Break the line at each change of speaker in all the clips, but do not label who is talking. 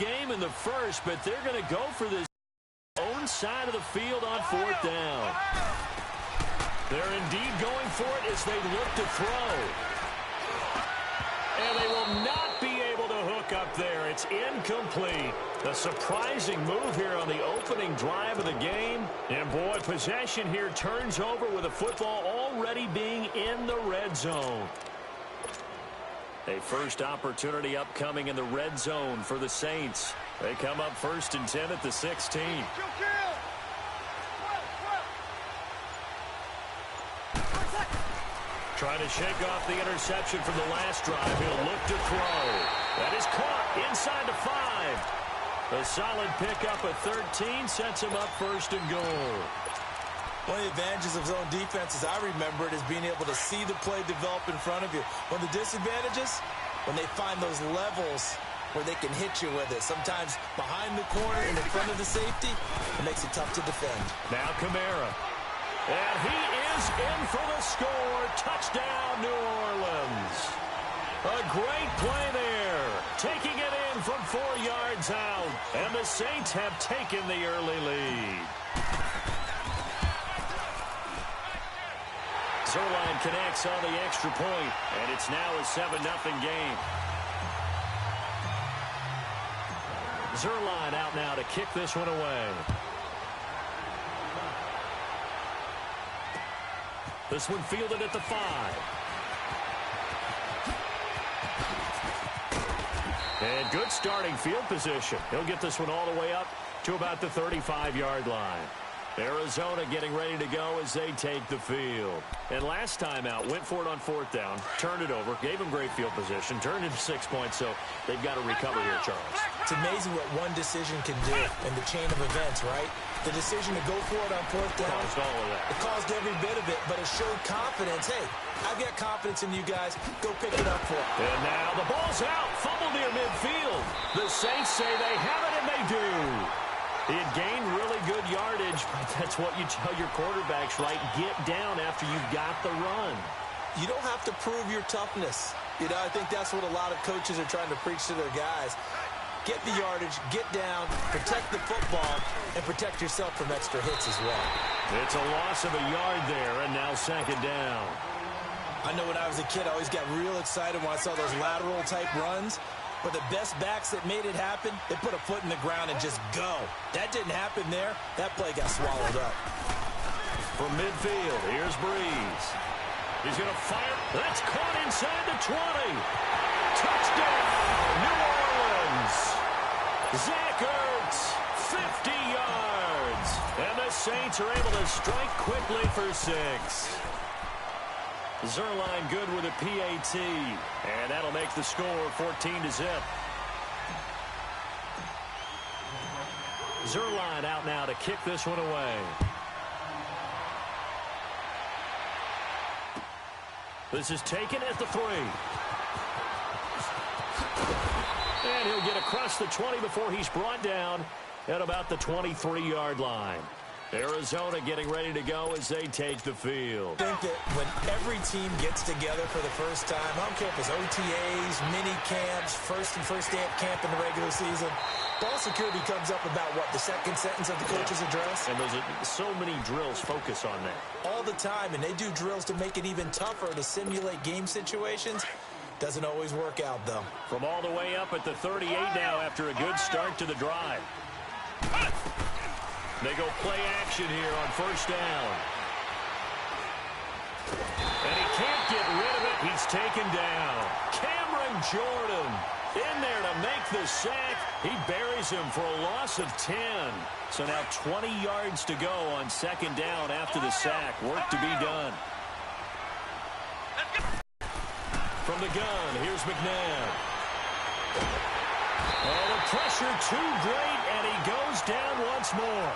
game in the first, but they're going to go for this own side of the field on fourth down. They're indeed going for it as they look to throw. And they will not be able to hook up there. It's incomplete. A surprising move here on the opening drive of the game. And, boy, possession here turns over with the football already being in the red zone. A first opportunity upcoming in the red zone for the Saints. They come up 1st and 10 at the 16. Trying to shake off the interception from the last drive. He'll look to throw. That is caught inside the 5. A solid pickup at 13 sets him up 1st and goal.
One of the advantages of zone defense, as I remember it, is being able to see the play develop in front of you. One of the disadvantages, when they find those levels where they can hit you with it. Sometimes behind the corner and in front of the safety, it makes it tough to defend.
Now Kamara. And he is in for the score. Touchdown, New Orleans. A great play there. Taking it in from 4 yards out. And the Saints have taken the early lead. Zerline connects on the extra point, and it's now a 7-0 game. Zerline out now to kick this one away. This one fielded at the 5. And good starting field position. He'll get this one all the way up to about the 35-yard line. Arizona getting ready to go as they take the field. And last time out, went for it on 4th down, turned it over, gave them great field position, turned into 6 points, so they've got to recover here, Charles.
It's amazing what one decision can do in the chain of events, right? The decision to go for it on 4th down.
Caused all of that.
It caused every bit of it, but it showed confidence. Hey, I've got confidence in you guys. Go pick it up for it.
And now the ball's out. Fumble near midfield. The Saints say they have it, and they do. He had gained really good yardage, but that's what you tell your quarterbacks, right? Get down after you've got the run.
You don't have to prove your toughness. You know, I think that's what a lot of coaches are trying to preach to their guys. Get the yardage, get down, protect the football, and protect yourself from extra hits as well.
It's a loss of a yard there, and now 2nd down.
I know when I was a kid, I always got real excited when I saw those lateral-type runs. But the best backs that made it happen, they put a foot in the ground and just go. That didn't happen there. That play got swallowed up.
From midfield, here's Breeze. He's going to fire. That's caught inside the 20. Touchdown, New Orleans. Zach Ertz, 50 yards. And the Saints are able to strike quickly for 6. Zerline good with a PAT, and that'll make the score 14-0. Zerline out now to kick this one away. This is taken at the 3. And he'll get across the 20 before he's brought down at about the 23-yard line. Arizona getting ready to go as they take the field.
I think that when every team gets together for the first time, I don't care if it's OTAs, mini camps, first day of camp in the regular season, ball security comes up about what, the second sentence of the coach's address?
And there's so many drills focus on that.
All the time, and they do drills to make it even tougher to simulate game situations. Doesn't always work out, though.
From all the way up at the 38 now after a good start to the drive. They go play action here on 1st down. And he can't get rid of it. He's taken down. Cameron Jordan in there to make the sack. He buries him for a loss of 10. So now 20 yards to go on 2nd down after the sack. Work to be done. From the gun, here's McNabb. Oh, the pressure too great, and he goes down once more.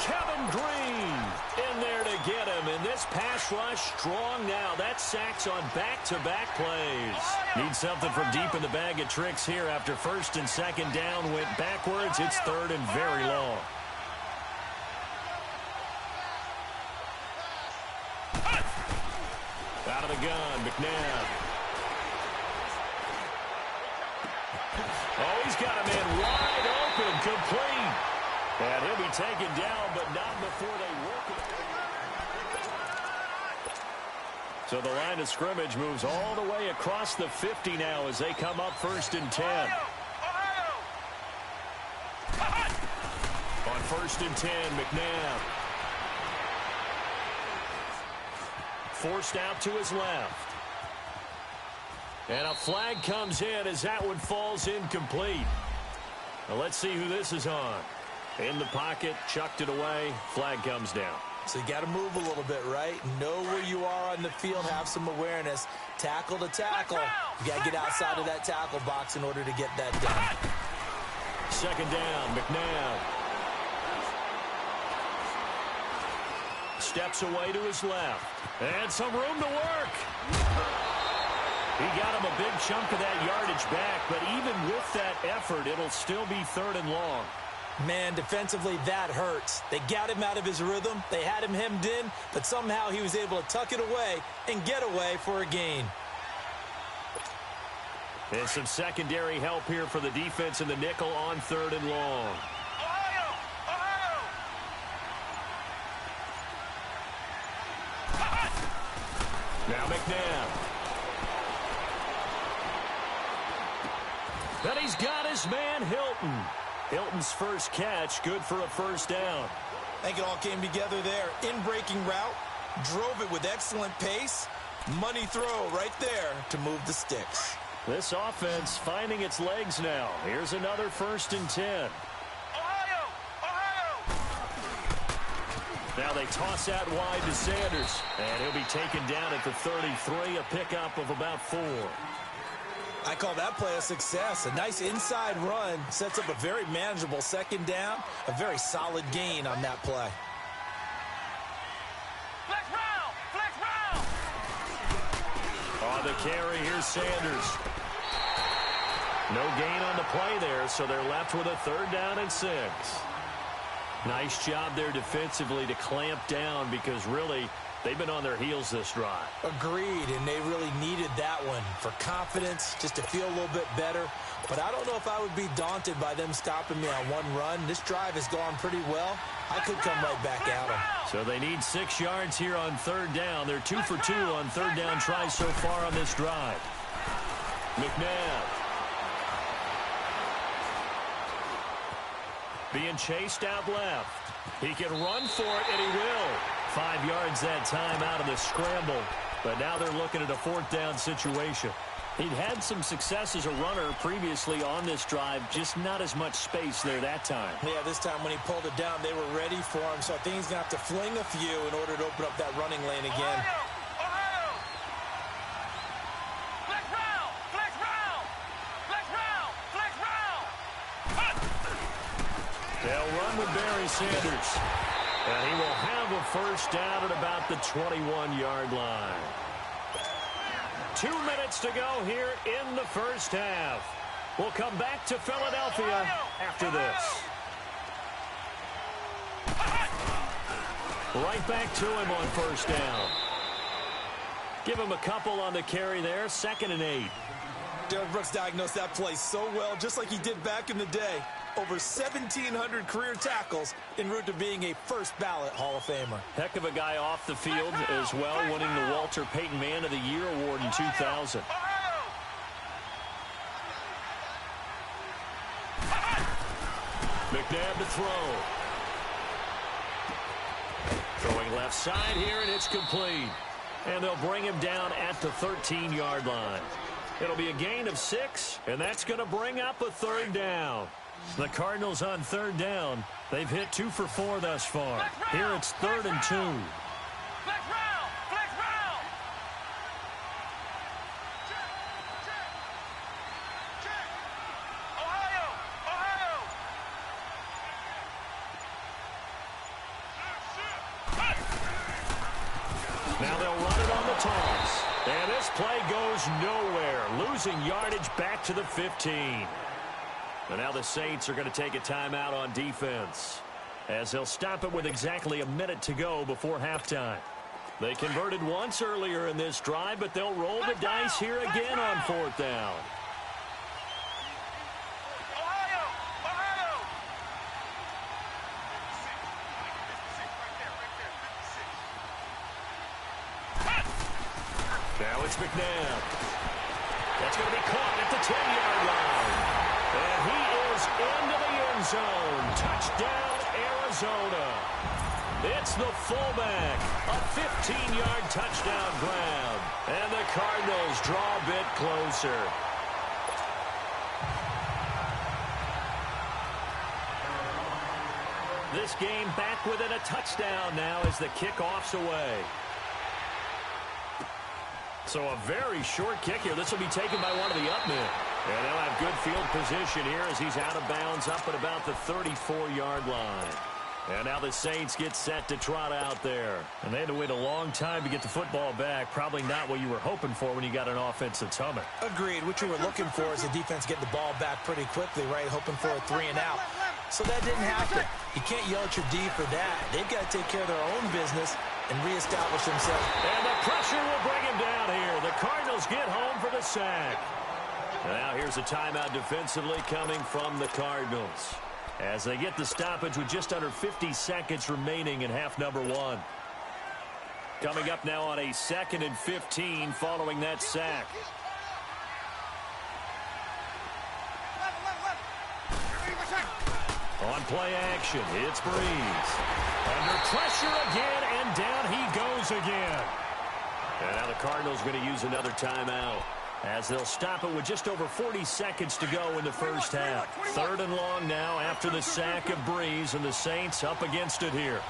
Kevin Green in there to get him, and this pass rush strong now. That sacks on back-to-back plays. Need something from deep in the bag of tricks here after 1st and 2nd down went backwards. It's 3rd and very long. Out of the gun, McNabb. Oh, he's got a man wide And he'll be taken down, but not before they work it. So the line of scrimmage moves all the way across the 50 now as they come up 1st and 10. On 1st and 10, McNabb. Forced out to his left. And a flag comes in as that one falls incomplete. Now let's see who this is on. In the pocket, chucked it away, flag comes down.
So you got to move a little bit, right? Know where you are on the field, have some awareness. Tackle to tackle. You got to get outside of that tackle box in order to get that done.
2nd down, McNabb. Steps away to his left. And some room to work. He got him a big chunk of that yardage back, but even with that effort, it'll still be 3rd and long.
Man, defensively, that hurts. They got him out of his rhythm. They had him hemmed in, but somehow he was able to tuck it away and get away for a gain.
And some secondary help here for the defense in the nickel on 3rd and long. Now McNabb. Then he's got his man, Hilton. Hilton's first catch, good for a 1st down.
I think it all came together there. In-breaking route, drove it with excellent pace. Money throw right there to move the sticks.
This offense finding its legs now. Here's another 1st and 10. Now they toss out wide to Sanders. And he'll be taken down at the 33, a pickup of about 4.
I call that play a success. A nice inside run sets up a very manageable 2nd down. A very solid gain on that play.
Flex round! Flex round!
On the carry, here's Sanders. No gain on the play there, so they're left with a 3rd down and 6. Nice job there defensively to clamp down because really they've been on their heels this drive.
Agreed, and they really needed that one for confidence, just to feel a little bit better. But I don't know if I would be daunted by them stopping me on one run. This drive has gone pretty well. I could come right back at them.
So they need 6 yards here on 3rd down. They're 2 for 2 on 3rd down tries so far on this drive. McNabb. Being chased out left. He can run for it, and he will. 5 yards that time out of the scramble. But now they're looking at a 4th down situation. He'd had some success as a runner previously on this drive, just not as much space there that time.
Yeah, this time when he pulled it down, they were ready for him. So I think he's going to have to fling a few in order to open up that running lane again.
Flex round! Flex round! Flex round! Flex round!
They'll run with Barry Sanders. And he will have a 1st down at about the 21-yard line. 2 minutes to go here in the 1st half. We'll come back to Philadelphia after this. Right back to him on 1st down. Give him a couple on the carry there. 2nd and 8.
Derek Brooks diagnosed that play so well, just like he did back in the day. Over 1,700 career tackles en route to being a first-ballot Hall of Famer.
Heck of a guy off the field as well, winning the Walter Payton Man of the Year award in 2000. McNabb to throw. Throwing left side here, and it's complete. And they'll bring him down at the 13-yard line. It'll be a gain of 6, and that's going to bring up a 3rd down. The Cardinals on 3rd down. They've hit 2 for 4 thus far. Here it's 3rd and 2.
Flex round! Flex round! Check! Ohio! Ohio!
Now they'll run it on the toss. And this play goes nowhere. Losing yardage back to the 15. And now the Saints are going to take a timeout on defense, as they'll stop it with exactly a minute to go before halftime. They converted once earlier in this drive, but they'll roll the dice here again on 4th down. Now it's McNabb. That's going to be caught at the 10-yard line. And he is into the end zone. Touchdown, Arizona. It's the fullback. A 15-yard touchdown grab. And the Cardinals draw a bit closer. This game back within a touchdown now as the kickoff's away. So a very short kick here. This will be taken by one of the up men. And they'll have good field position here as he's out of bounds up at about the 34-yard line. And now the Saints get set to trot out there. And they had to wait a long time to get the football back. Probably not what you were hoping for when you got an offense that's humming.
Agreed. What you were looking for is the defense getting the ball back pretty quickly, right? Hoping for a 3 and out. So that didn't happen. You can't yell at your D for that. They've got to take care of their own business and reestablish themselves.
And the pressure will bring him down here. The Cardinals get home for the sack. And now here's a timeout defensively coming from the Cardinals, as they get the stoppage with just under 50 seconds remaining in half number 1. Coming up now on a 2nd and 15 following that sack. On play action, it's Breeze. Under pressure again, and down he goes again. And now the Cardinals going to use another timeout, as they'll stop it with just over 40 seconds to go in the first half. 3rd and long now after the sack of Breeze, and the Saints up against it here.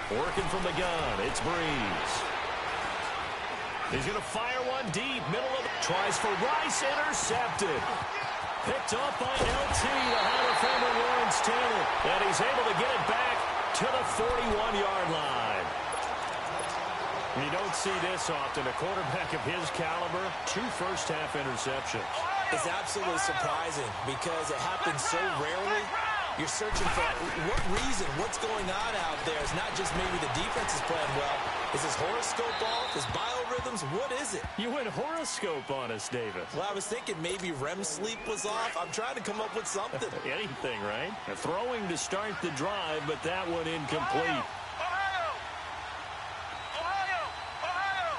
Working from the gun, it's Breeze. He's going to fire one deep, middle of the... Tries for Rice, intercepted. Picked off by LT, the Hall of Famer Lawrence Taylor. And he's able to get it back to the 41-yard line. You don't see this often. A quarterback of his caliber, 2 first-half interceptions.
It's absolutely surprising because it happens so rarely. You're searching for what reason, what's going on out there. It's not just maybe the defense is playing well. Is his horoscope off? His biorhythms? What is it?
You went horoscope on us, David.
Well, I was thinking maybe REM sleep was off. I'm trying to come up with something.
Anything, right? Throwing to start the drive, but that one incomplete.
Ohio! Ohio!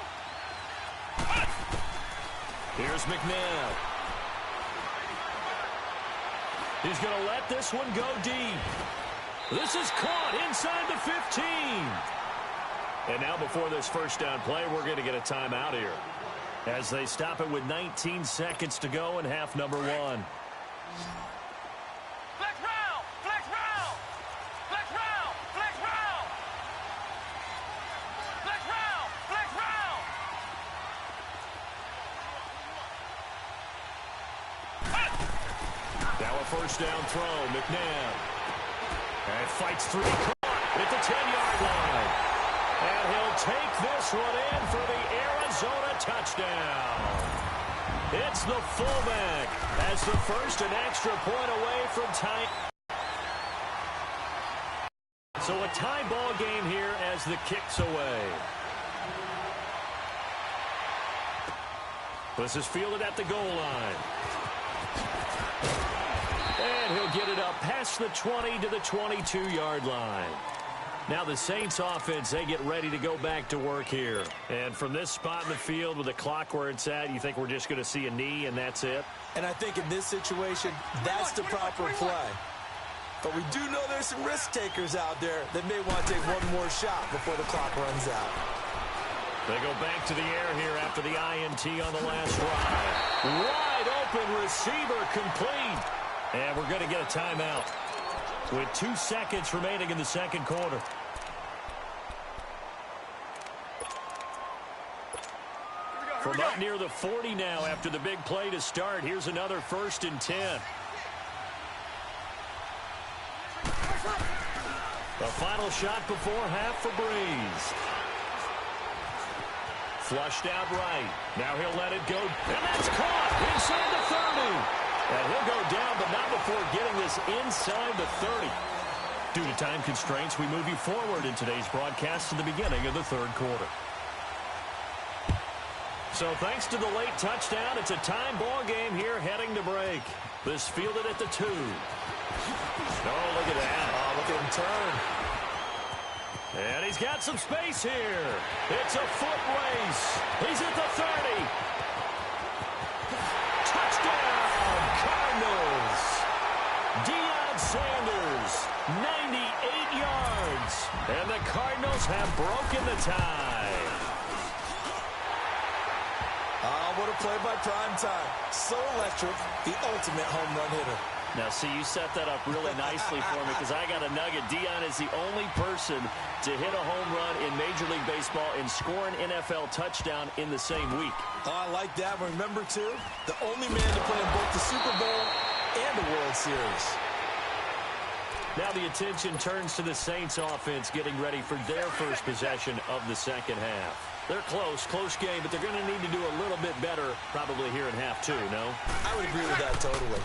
Here's McNabb. He's going to let this one go deep. This is caught inside the 15. And now before this first down play, we're going to get a timeout here, as they stop it with 19 seconds to go in half number 1.
Flex round! Flex round! Flex round! Flex round! Flex round! Flex round!
Now a first down throw, McNabb. And fights through, caught at the 10-yard line. And he'll take this one in for the Arizona touchdown. It's the fullback as the first and extra point away from tie. So a tie ball game here as the kick's away. This is fielded at the goal line. And he'll get it up past the 20 to the 22-yard line. Now the Saints offense, they get ready to go back to work here. And from this spot in the field with the clock where it's at, you think we're just going to see a knee and that's it?
And I think in this situation, that's the proper play. But we do know there's some risk takers out there that may want to take one more shot before the clock runs out.
They go back to the air here after the INT on the last drive. Wide open receiver complete. And we're going to get a timeout with 2 seconds remaining in the second quarter. From up near the 40 now after the big play to start, here's another 1st and 10. The final shot before half for Breeze. Flushed out right. Now he'll let it go. And that's caught inside the 30. And he'll go down, but not before getting this inside the 30. Due to time constraints, we move you forward in today's broadcast to the beginning of the 3rd quarter. So thanks to the late touchdown, it's a time ball game here heading to break. This fielded at the 2. Oh, look at that.
Oh, look at him turn.
And he's got some space here. It's a foot race. He's at the 30. Touchdown, Cardinals. Deion Sanders, 98 yards. And the Cardinals have broken the tie.
Oh, what a play by Primetime. So electric, the ultimate home run hitter.
Now, see, you set that up really nicely for me because I got a nugget. Deion is the only person to hit a home run in Major League Baseball and score an NFL touchdown in the same week.
Oh, I like that. Remember, too, the only man to play in both the Super Bowl and the World Series.
Now the attention turns to the Saints offense getting ready for their first possession of the second half. They're close game, but they're going to need to do a little bit better probably here in half two, no?
I would agree with that totally.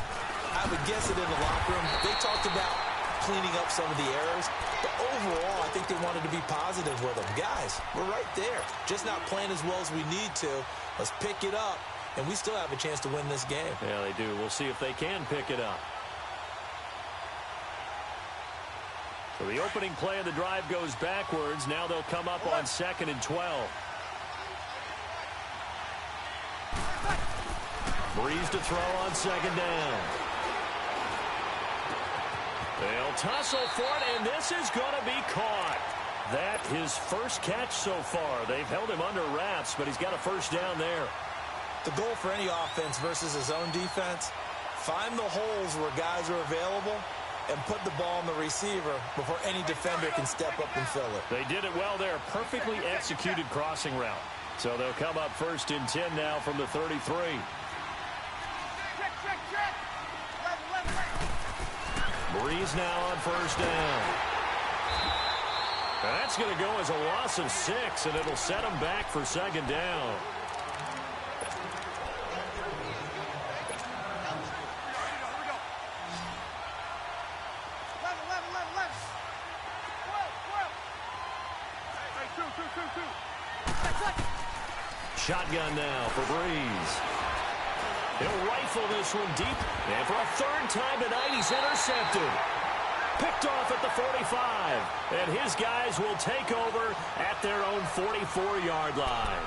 I would guess it in the locker room. They talked about cleaning up some of the errors, but overall, I think they wanted to be positive with them. Guys, we're right there. Just not playing as well as we need to. Let's pick it up, and we still have a chance to win this game.
Yeah, they do. We'll see if they can pick it up. So the opening play of the drive goes backwards. Now they'll come up on 2nd and 12. Breeze to throw on 2nd down. They'll tussle for it, and this is going to be caught. That his first catch so far. They've held him under wraps, but he's got a first down there.
The goal for any offense versus his own defense, find the holes where guys are available and put the ball on the receiver before any defender can step up and fill it.
They did it well there. Perfectly executed crossing route. So they'll come up 1st and 10 now from the 33. Breeze now on 1st down. That's going to go as a loss of 6, and it'll set them back for 2nd down. Shotgun now for Breeze. He'll rifle this one deep, and for a 3rd time tonight, he's intercepted. Picked off at the 45, and his guys will take over at their own 44-yard line.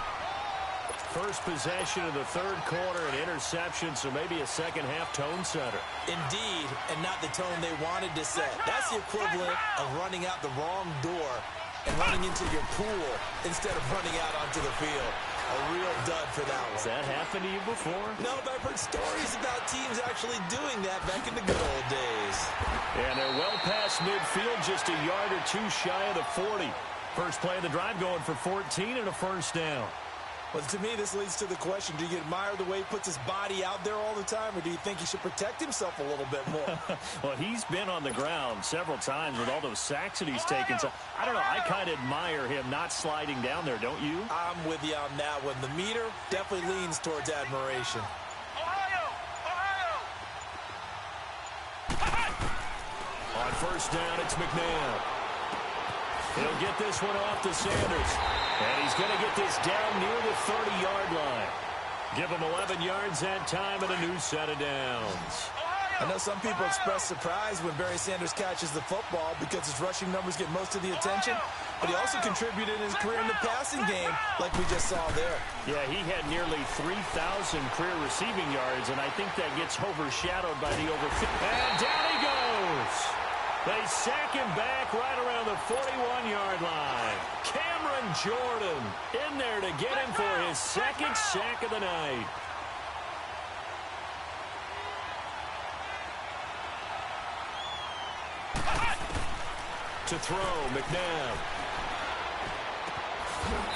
First possession of the 3rd quarter, an interception, so maybe a second-half tone setter.
Indeed, and not the tone they wanted to set. That's the equivalent of running out the wrong door and running into your pool instead of running out onto the field. A real dud for that one.
Has that happened to you before?
No, but I've heard stories about teams actually doing that back in the good old days.
And they're well past midfield, just a yard or two shy of the 40. First play of the drive going for 14 and a first down.
Well, to me, this leads to the question, do you admire the way he puts his body out there all the time, or do you think he should protect himself a little bit more?
Well, he's been on the ground several times with all those sacks that he's taken. So, I don't know, I kind of admire him not sliding down there, don't you?
I'm with you on that one. The meter definitely leans towards admiration.
On 1st down, it's McNabb. He'll get this one off to Sanders. And he's going to get this down near the 30-yard line. Give him 11 yards that time and a new set of downs.
I know some people express surprise when Barry Sanders catches the football because his rushing numbers get most of the attention, but he also contributed in his career in the passing game like we just saw there.
Yeah, he had nearly 3,000 career receiving yards, and I think that gets overshadowed by the over 50. And down he goes. They sack him back right around the 41-yard line. Cameron Jordan in there to get him for his 2nd sack of the night. To throw, McNabb.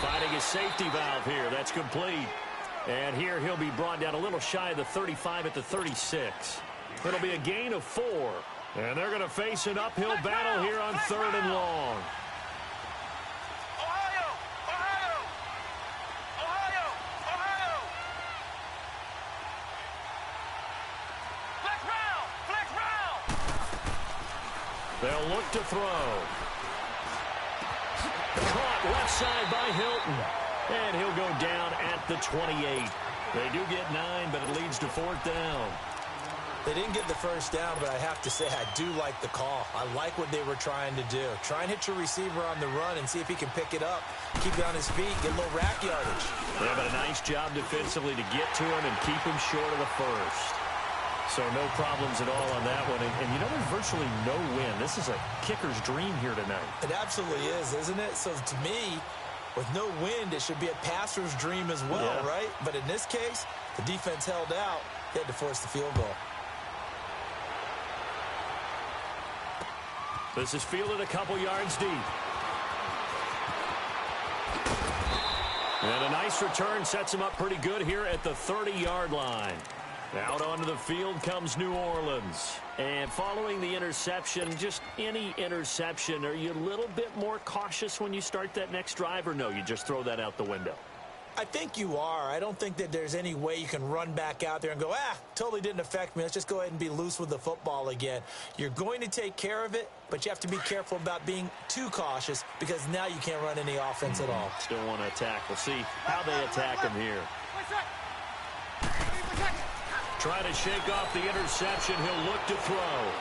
Finding his safety valve here. That's complete. And here he'll be brought down a little shy of the 35 at the 36. It'll be a gain of 4. And they're going to face an uphill battle here on 3rd and long. They'll look to throw. Caught left side by Hilton. And he'll go down at the 28. They do get 9, but it leads to 4th down.
They didn't get the first down, but I have to say I do like the call. I like what they were trying to do. Try and hit your receiver on the run and see if he can pick it up, keep it on his feet, get a little rack yardage.
Yeah, but a nice job defensively to get to him and keep him short of the first. So no problems at all on that one. And you know, there's virtually no win. This is a kicker's dream here tonight.
It absolutely is, isn't it? So to me, with no wind, it should be a passer's dream as well, right? But in this case, the defense held out. They had to force the field goal.
This is fielded a couple yards deep. And a nice return sets him up pretty good here at the 30-yard line. Out onto the field comes New Orleans. And following the interception, just any interception, are you a little bit more cautious when you start that next drive, or no, you just throw that out the window?
I think you are. I don't think that there's any way you can run back out there and go, totally didn't affect me. Let's just go ahead and be loose with the football again. You're going to take care of it, but you have to be careful about being too cautious because now you can't run any offense at all.
Still want to attack. We'll see how they attack him here. Trying to shake off the interception. He'll look to throw.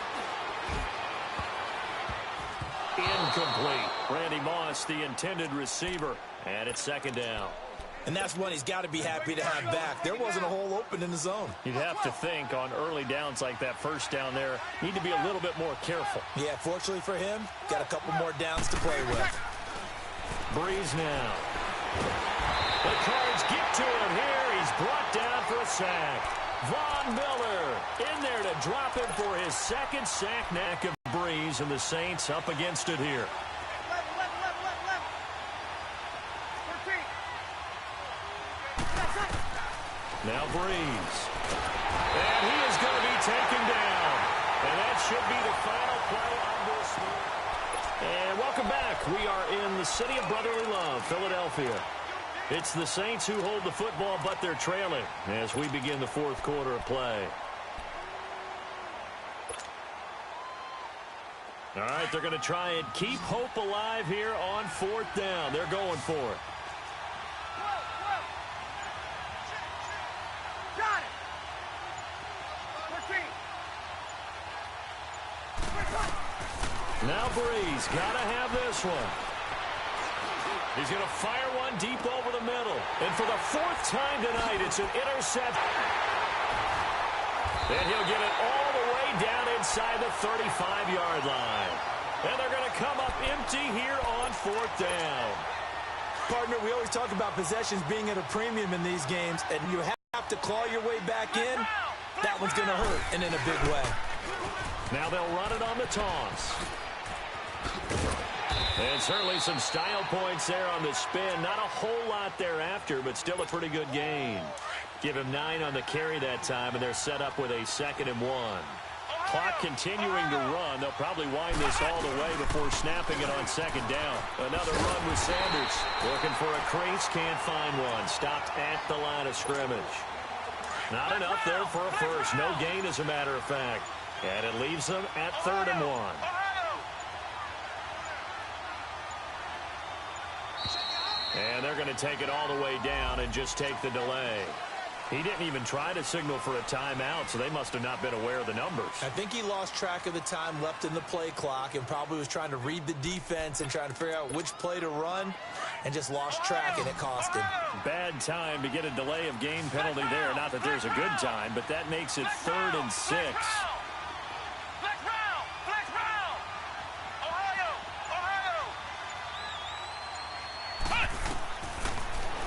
Incomplete. Randy Moss, the intended receiver. And it's second down.
And that's one he's got to be happy to have back. There wasn't a hole open in the zone.
You'd have to think on early downs like that first down there, need to be a little bit more careful.
Yeah, fortunately for him, got a couple more downs to play with.
Breeze now. The Cards get to him here. He's brought down for a sack. Von Miller in there to drop him for his second sack. Knack of Breeze, and the Saints up against it here. Now Breeze. And he is going to be taken down. And that should be the final play of this one. And welcome back. We are in the city of brotherly love, Philadelphia. It's the Saints who hold the football, but they're trailing as we begin the fourth quarter of play. All right, they're going to try and keep hope alive here on fourth down. They're going for it. Now Breeze, gotta have this one. He's gonna fire one deep over the middle. And for the fourth time tonight, it's an interception. And he'll get it all the way down inside the 35-yard line. And they're gonna come up empty here on fourth down.
Partner, we always talk about possessions being at a premium in these games, and you have to claw your way back in. That one's gonna hurt, and in a big way.
Now they'll run it on the toss. And certainly some style points there on the spin. Not a whole lot thereafter, but still a pretty good gain. Give him 9 on the carry that time, and they're set up with a 2nd and 1. Clock continuing to run. They'll probably wind this all the way before snapping it on 2nd down. Another run with Sanders. Looking for a crease, can't find one. Stopped at the line of scrimmage. Not enough there for a first. No gain, as a matter of fact. And it leaves them at 3rd and 1. And they're going to take it all the way down and just take the delay. He didn't even try to signal for a timeout, so they must have not been aware of the numbers.
I think he lost track of the time left in the play clock and probably was trying to read the defense and trying to figure out which play to run and just lost track, and it cost him.
Bad time to get a delay of game penalty there. Not that there's a good time, but that makes it 3rd and 6.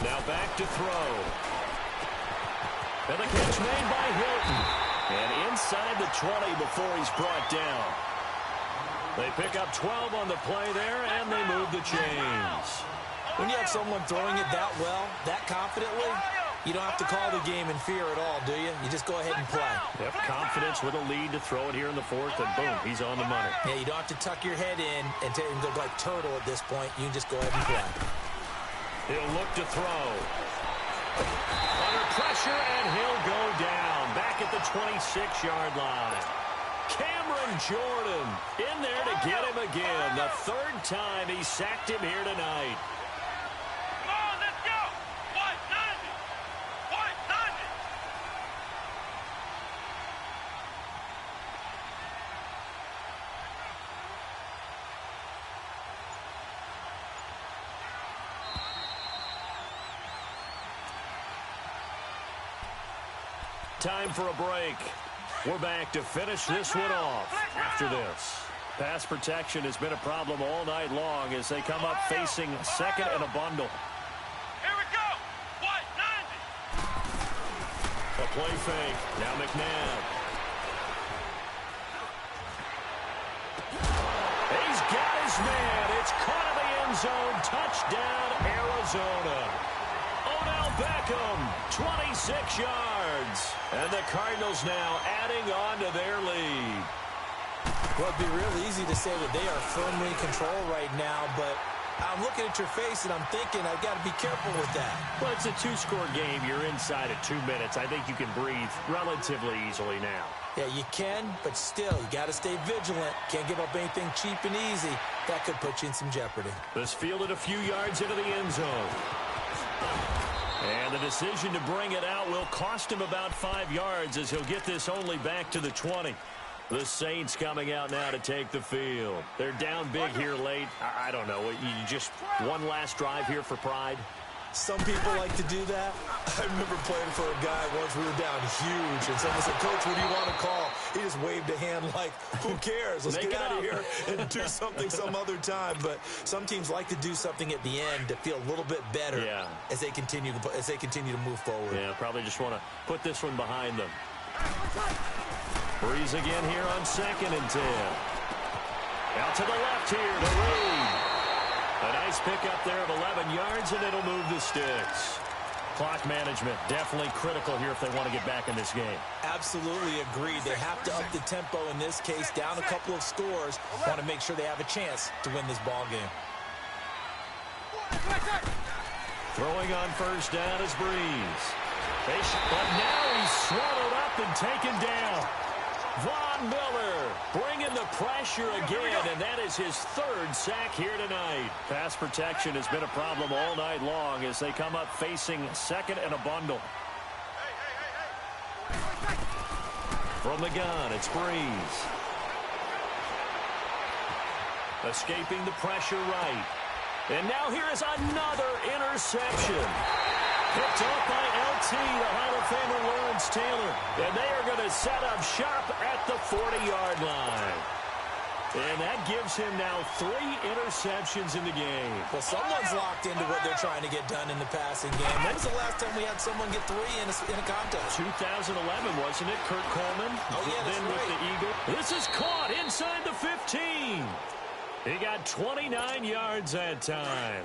Now back to throw. And the catch made by Hilton. And inside the 20 before he's brought down. They pick up 12 on the play there, and they move the chains.
When you have someone throwing it that well, that confidently, you don't have to call the game in fear at all, do you? You just go ahead and play.
Yep, confidence with a lead to throw it here in the 4th, and boom, he's on the money.
Yeah, you don't have to tuck your head in and go like turtle at this point. You can just go ahead and play.
He'll look to throw. Under pressure, and he'll go down. Back at the 26-yard line. Cameron Jordan in there to get him again. The 3rd time he sacked him here tonight.
Come on, let's go. 190. 190.
Time for a break. We're back to finish this one off after this. Pass protection has been a problem all night long as they come up facing second and a bundle.
Here we go. White 90.
A play fake. Now McNabb. He's got his man. It's caught in the end zone. Touchdown, Arizona. Odell Beckham, 26 yards. And the Cardinals now adding on to their lead.
Well, it'd be real easy to say that they are firmly in control right now, but I'm looking at your face and I'm thinking I've got to be careful with that.
Well, it's a two-score game. You're inside of 2 minutes. I think you can breathe relatively easily now.
Yeah, you can, but still, you got to stay vigilant. Can't give up anything cheap and easy. That could put you in some jeopardy.
This fielded a few yards into the end zone. And the decision to bring it out will cost him about 5 yards as he'll get this only back to the 20. The Saints coming out now to take the field. They're down big here late. I don't know. You just one last drive here for pride?
Some people like to do that. I remember playing for a guy once. We were down huge, and someone said, "Coach, what do you want to call?" He just waved a hand like, "Who cares? Let's get out of here and do something some other time." But some teams like to do something at the end to feel a little bit better as they continue to move forward.
Yeah, probably just want to put this one behind them. Breeze again here on 2nd and 10. Out to the left here to Reed. A nice pickup there of 11 yards, and it'll move the sticks. Clock management definitely critical here if they want to get back in this game.
Absolutely agreed. They have to up the tempo in this case, down a couple of scores. Want to make sure they have a chance to win this ball game.
Throwing on first down is Breeze. But now he's swallowed up and taken down. Von Miller bringing the pressure again, and that is his 3rd sack here tonight. Pass protection has been a problem all night long as they come up facing second and a bundle. From the gun, it's Breeze. Escaping the pressure right. And now here is another interception. Picked up by LT, the Hall of Famer Lawrence Taylor. And they are going to set up shop at the 40-yard line. And that gives him now 3 interceptions in the game.
Well, someone's locked into what they're trying to get done in the passing game. When was the last time we had someone get 3 in a contest?
2011, wasn't it? Kurt Coleman.
Oh, yeah, that's
then
right.
With the Eagle. This is caught inside the 15. He got 29 yards that time.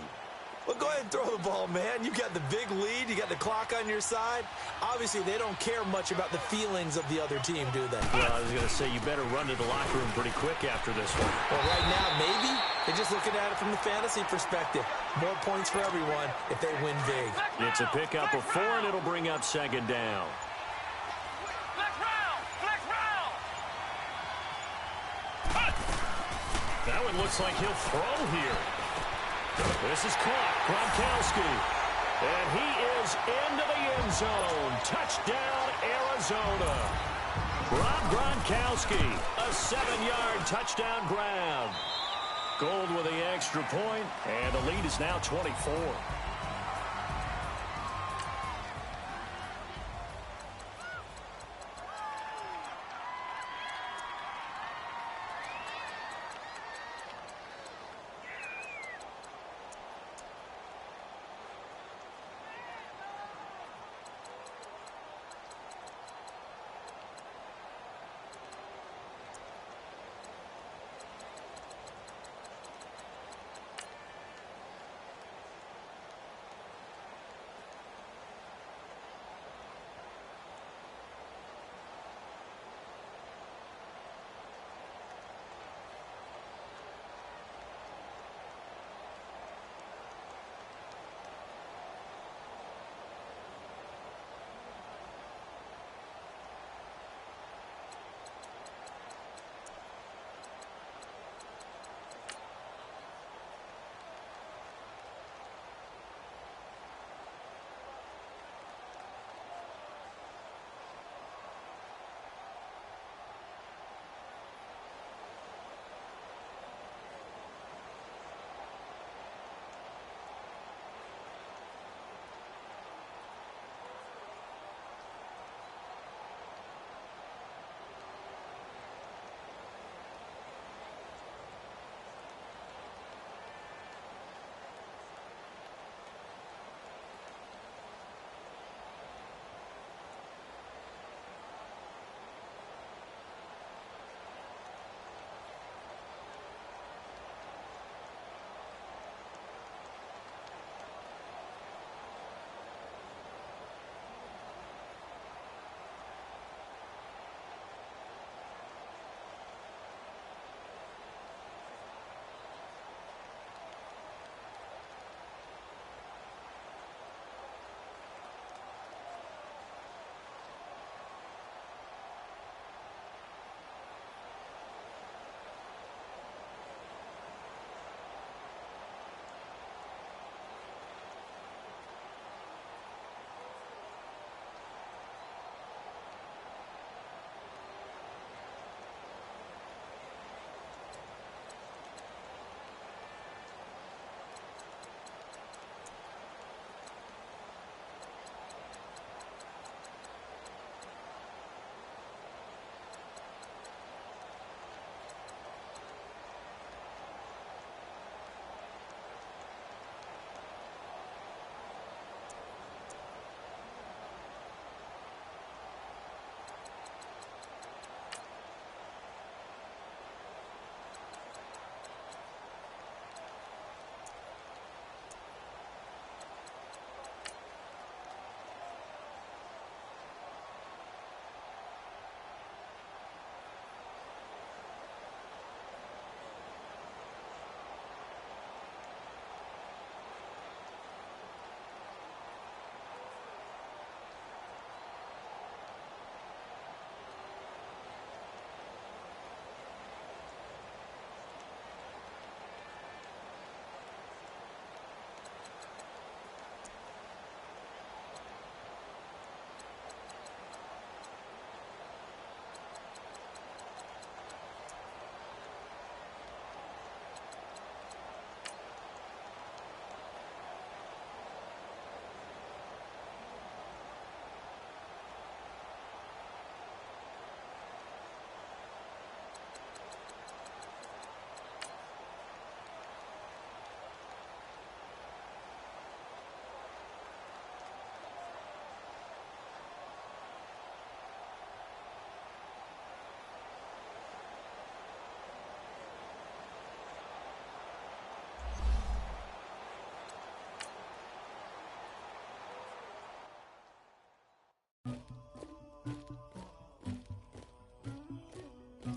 Well, go ahead and throw the ball, man. You got the big lead. You got the clock on your side. Obviously, they don't care much about the feelings of the other team, do they?
Well, I was going to say, you better run to the locker room pretty quick after this one.
Well, right now, maybe. They're just looking at it from the fantasy perspective. More points for everyone if they win big.
It's a pickup of 4, and it'll bring up 2nd down.
Flex round. Flex round.
That one looks like he'll throw here. This is caught. Gronkowski. And he is into the end zone. Touchdown, Arizona. Rob Gronkowski, a 7-yard touchdown grab. Gold with the extra point, and the lead is now 24.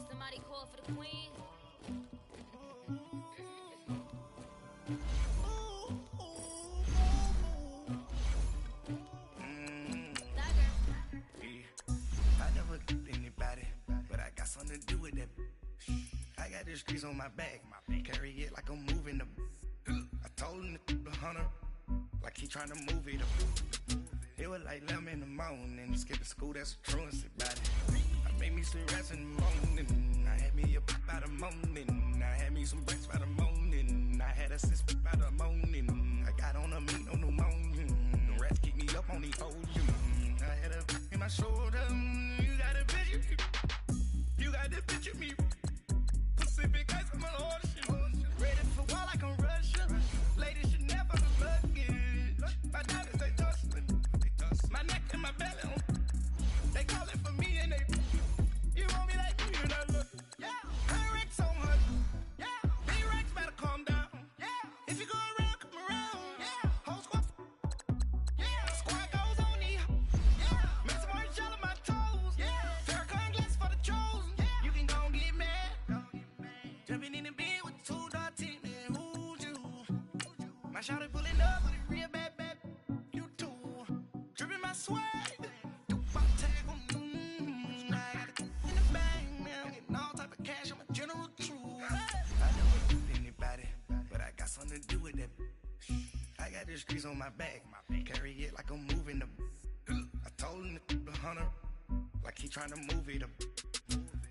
Somebody call for the queen.
I never get anybody, but I got something to do with that. I got the streets on my back, carry it like I'm moving them. I told him to 100, like he trying to move it up. It was like 11 in the morning, skipping school, that's a truancy body. I made me some rest in the morning, I had me up by the morning. I had me some breaks by the morning, I had a sis by the morning. I got on a meat on the morning, the rats keep me up on the ocean. I had a in my shoulder, you got a picture, you got the picture me. Pacific ice on my ocean, ready for war like I'm Russia. Ladies should never be luggage. My diamonds they tussling, my neck and my belly on. They call it for me and they. You want me like you, not look. Yeah, I wreck so much. Yeah, B-Rex better calm down. Yeah, if you go around, come around. Yeah, whole squad. Yeah, squad goes on the. Yeah, make some orange gel on my toes. Yeah, Farrakhan glass for the chosen. Yeah, you can go and get mad. Jumping in the bed with two dark teeth, man, who's you? My shawty pulling up with a real bad, you too. Dripping my swag, do my tag on I got it in the bag, man, getting all type of cash, I'm a general true. I never do anybody, but I got something to do with that. I got the streets on my back, carry it like I'm moving them. I told him to 100, like he trying to move it up.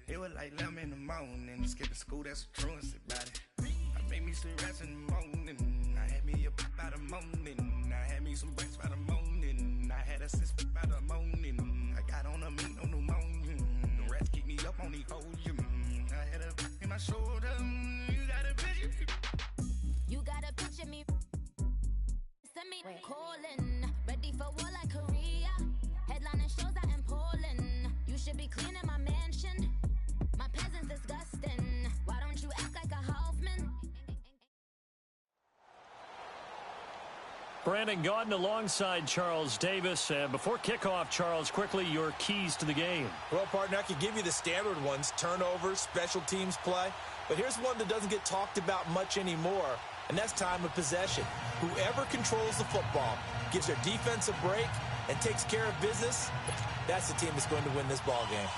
It was like 11 in the morning, skipping school, that's a truancy body. I made me some rest in the morning, I had me up by the morning. I had me some breaks by the morning, I had a sis by the morning. I got on a meat on the morning, the rats keep me up on the ocean. I had a in my shoulder, you got a picture.
You got a picture me. Send me calling. Ready for war like Korea. Headlining shows out in Poland. You should be cleaning my mansion. My peasants disgusting. Why don't you act like a Hoffman?
Brandon Gaudin alongside Charles Davis. Before kickoff, Charles, quickly your keys to the game.
Well, partner, I could give you the standard ones, turnovers, special teams play. But here's one that doesn't get talked about much anymore, and that's time of possession. Whoever controls the football, gives their defense a break, and takes care of business, that's the team that's going to win this ball game.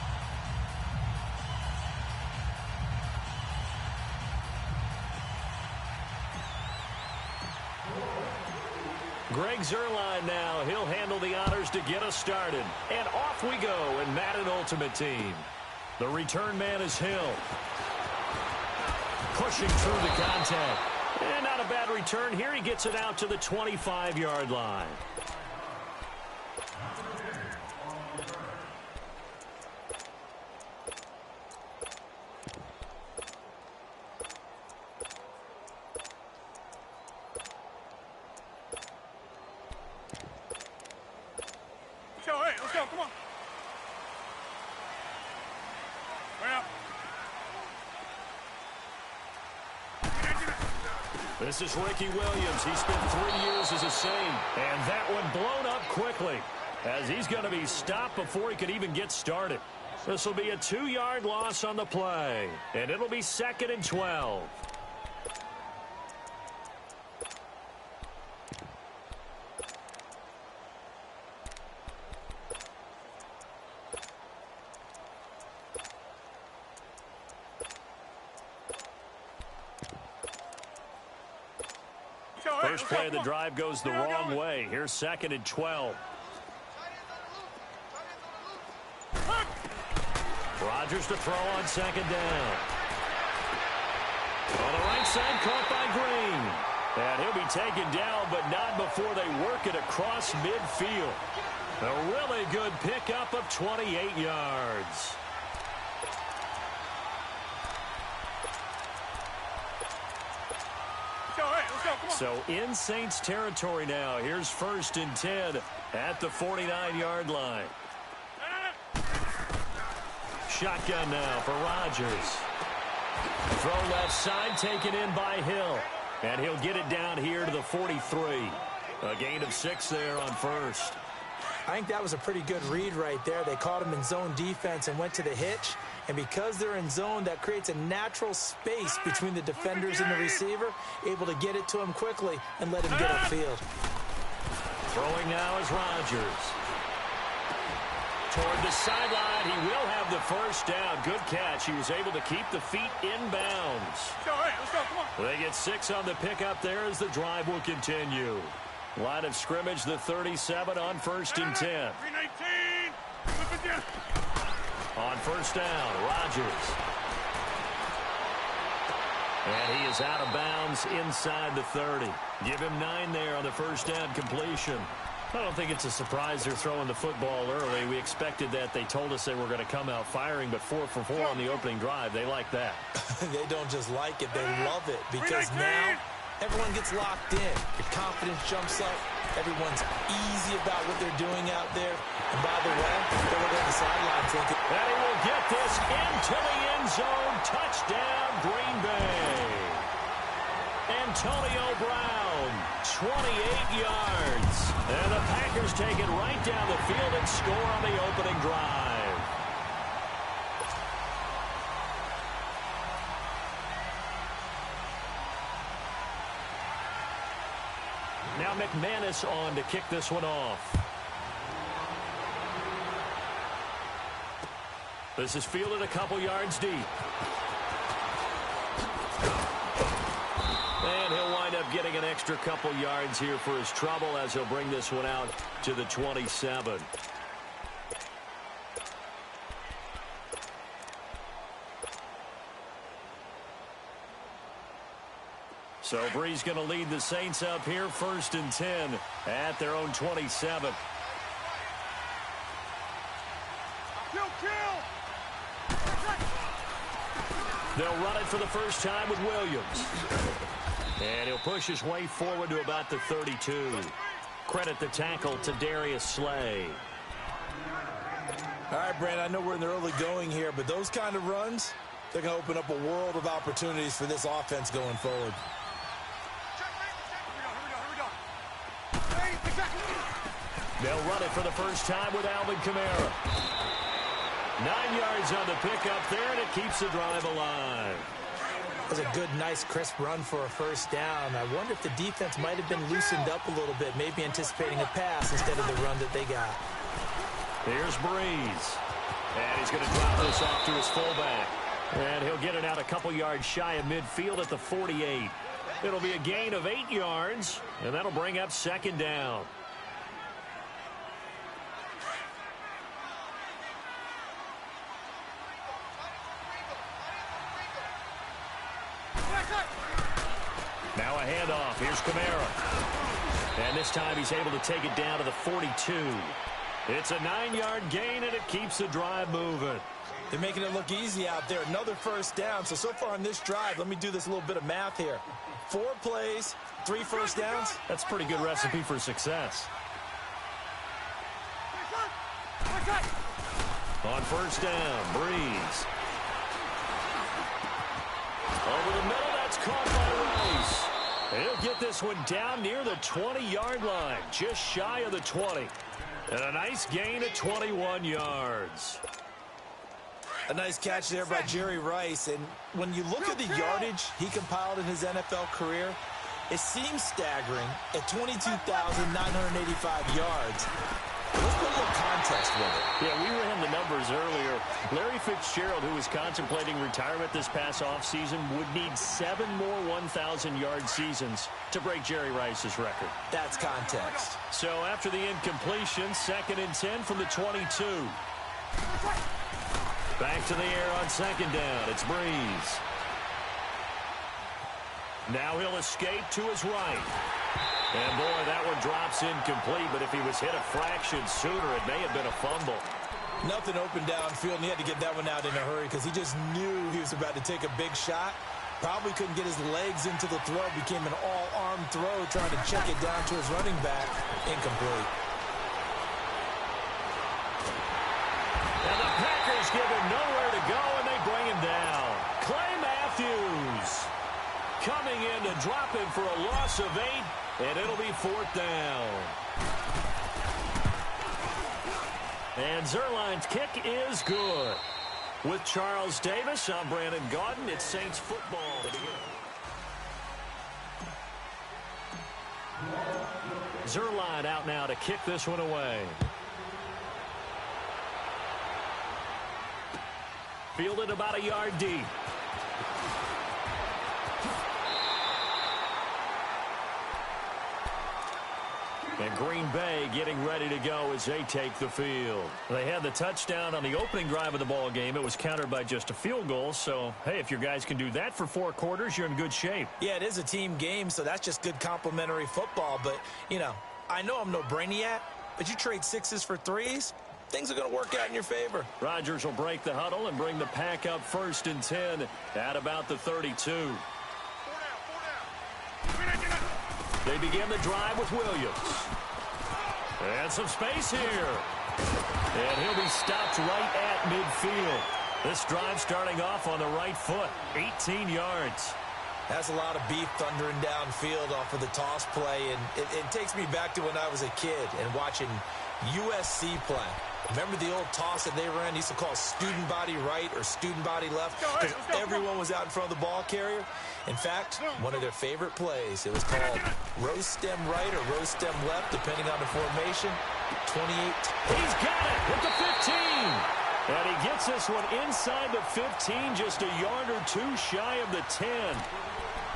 Greg Zuerlein now. He'll handle the honors to get us started. And off we go in Madden Ultimate Team. The return man is Hill. Pushing through the contact. And not a bad return here. He gets it out to the 25-yard line.
Let's go, come on. Well.
This is Ricky Williams. He spent 3 years as a Saint. And that one blown up quickly as he's going to be stopped before he could even get started. This will be a 2-yard loss on the play. And it'll be 2nd and 12. First play of the drive goes the wrong way. Here's 2nd and 12. Rodgers to throw on 2nd down. On the right side, caught by Green. And he'll be taken down, but not before they work it across midfield. A really good pickup of 28 yards. So in Saints territory now. Here's 1st and 10 at the 49-yard line. Shotgun now for Rodgers. Throw left side, taken in by Hill. And he'll get it down here to the 43. A gain of 6 there on 1st.
I think that was a pretty good read right there. They caught him in zone defense and went to the hitch. And because they're in zone, that creates a natural space between the defenders and the receiver, able to get it to him quickly and let him get upfield.
Throwing now is Rodgers. Toward the sideline, he will have the first down. Good catch. He was able to keep the feet in bounds.
Let's go, come on.
They get 6 on the pickup there as the drive will continue. Line of scrimmage, the 37 on 1st and 10.
319.
On first down, Rodgers. And he is out of bounds inside the 30. Give him 9 there on the first down completion. I don't think it's a surprise they're throwing the football early. We expected that. They told us they were going to come out firing, but 4 for 4 on the opening drive. They like that.
They don't just like it, they love it, because now everyone gets locked in. Your confidence jumps up. Everyone's easy about what they're doing out there. And by the way, they're looking at the sideline thinking,
and he will get this into the end zone. Touchdown, Green Bay. Antonio Brown, 28 yards. And the Packers take it right down the field and score on the opening drive. Now McManus on to kick this one off. This is fielded a couple yards deep. And he'll wind up getting an extra couple yards here for his trouble as he'll bring this one out to the 27. So Bree's going to lead the Saints up here, 1st and 10 at their own 27. They'll run it for the first time with Williams. And he'll push his way forward to about the 32. Credit the tackle to Darius Slay.
all right, Brandon, I know we're in the early going here, but those kind of runs, they're going to open up a world of opportunities for this offense going forward.
They'll run it for the first time with Alvin Kamara. 9 yards on the pickup there, and it keeps the drive alive.
That was a good, nice, crisp run for a first down. I wonder if the defense might have been loosened up a little bit, maybe anticipating a pass instead of the run that they got.
Here's Breeze. And he's going to drop this off to his fullback. And he'll get it out a couple yards shy of midfield at the 48. It'll be a gain of 8 yards, and that'll bring up 2nd down. Now a handoff. Here's Kamara. And this time he's able to take it down to the 42. It's a 9-yard gain, and it keeps the drive moving.
They're making it look easy out there. Another first down. So far on this drive, let me do this little bit of math here. 4 plays, 3 first downs.
That's a pretty good recipe for success. On first down, Breeze. Over the middle, that's caught by Rice. He'll get this one down near the 20-yard line, just shy of the 20. And a nice gain of 21 yards.
A nice catch there by Jerry Rice. And when you look at the yardage he compiled in his NFL career, it seems staggering at 22,985 yards. Let's put a little context with it.
Yeah, we ran the numbers earlier. Larry Fitzgerald, who was contemplating retirement this past offseason, would need 7 more 1,000-yard seasons to break Jerry Rice's record.
That's context.
So after the incompletion, 2nd and 10 from the 22. Back to the air on 2nd down. It's Breeze. Now he'll escape to his right. And, boy, that one drops incomplete, but if he was hit a fraction sooner, it may have been a fumble.
Nothing open downfield, and he had to get that one out in a hurry because he just knew he was about to take a big shot. Probably couldn't get his legs into the throw. Became an all-arm throw, trying to check it down to his running back. Incomplete.
And the Packers give him nowhere to go, and they bring him down. Clay Matthews coming in to drop him for a loss of 8. And it'll be 4th down. And Zerline's kick is good. With Charles Davis, I'm Brandon Gaudin. It's Saints football to begin. Zerline out now to kick this one away. Fielded about a yard deep. And Green Bay getting ready to go as they take the field. They had the touchdown on the opening drive of the ball game. It was countered by just a field goal. So, hey, if your guys can do that for 4 quarters, you're in good shape.
Yeah, it is a team game, so that's just good complimentary football. But, you know, I know I'm no brainiac, but you trade 6s for 3s, things are going to work out in your favor.
Rodgers will break the huddle and bring the pack up 1st and 10 at about the 32. They begin the drive with Williams. And some space here. And he'll be stopped right at midfield. This drive starting off on the right foot. 18 yards.
That's a lot of beef thundering downfield off of the toss play. And it takes me back to when I was a kid and watching USC play. Remember the old toss that they ran? They used to call student body right or student body left because everyone was out in front of the ball carrier. In fact, one of their favorite plays, it was called rose stem right or rose stem left, depending on the formation. 28.
He's got it with the 15. And he gets this one inside the 15, just a yard or 2 shy of the 10.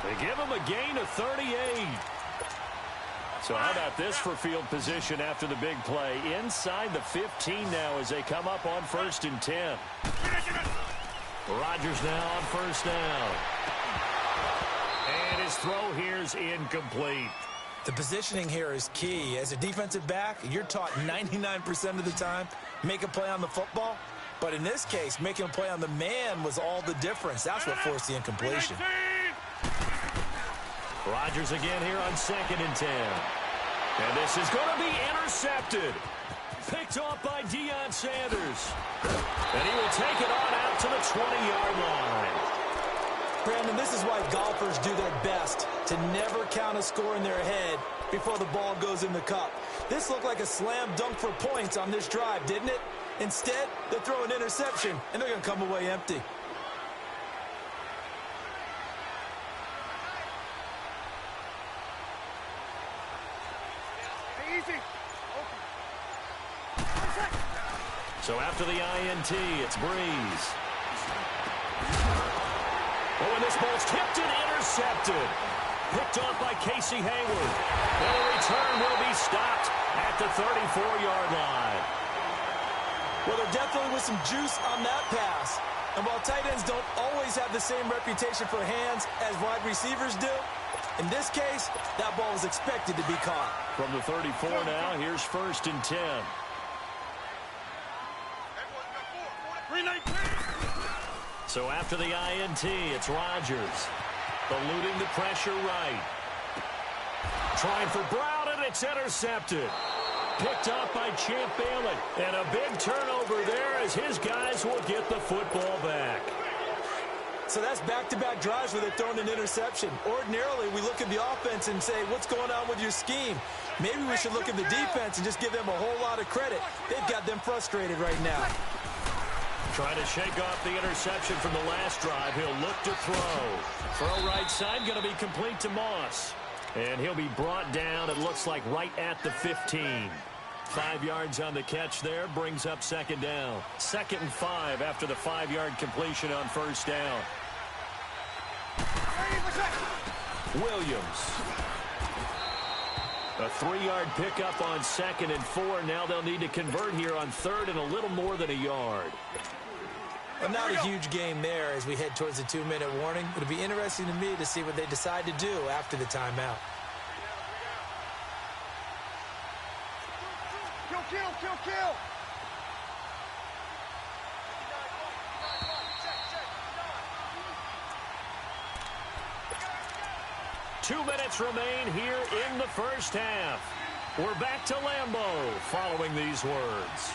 They give him a gain of 38. So how about this for field position after the big play? Inside the 15 now as they come up on 1st and 10. Rodgers now on 1st down. And his throw here is incomplete.
The positioning here is key. As a defensive back, you're taught 99% of the time, make a play on the football. But in this case, making a play on the man was all the difference. That's what forced the incompletion.
Rodgers again here on 2nd and 10. And this is going to be intercepted. Picked off by Deion Sanders. And he will take it on out to the 20-yard line.
Brandon, this is why golfers do their best to never count a score in their head before the ball goes in the cup. This looked like a slam dunk for points on this drive, didn't it? Instead, they throw an interception, and they're going to come away empty.
So after the INT, it's Breeze. Oh, and this ball's tipped and intercepted. Picked off by Casey Hayward. And the return will be stopped at the 34-yard line.
Well, there definitely was some juice on that pass. And while tight ends don't always have the same reputation for hands as wide receivers do, in this case, that ball was expected to be caught.
From the 34 now, here's 1st and 10. So after the INT, it's Rodgers. Eluding the pressure right. Trying for Brown, and it's intercepted. Picked up by Champ Bailey. And a big turnover there as his guys will get the football back.
So that's back-to-back drives where they're throwing an interception. Ordinarily, we look at the offense and say, what's going on with your scheme? Maybe we should look at the defense and just give them a whole lot of credit. They've got them frustrated right now.
Trying to shake off the interception from the last drive. He'll look to throw. Throw right side, going to be complete to Moss. And he'll be brought down, it looks like, right at the 15. 5 yards on the catch there, brings up 2nd down. 2nd and 5 after the 5-yard completion on 1st down. Williams. A 3-yard pickup on 2nd and 4. Now they'll need to convert here on 3rd and a little more than a yard.
Well, not a huge game there as we head towards the 2-minute warning. It'll be interesting to me to see what they decide to do after the timeout.
Kill!
2 minutes remain here in the first half. We're back to Lambeau following these words.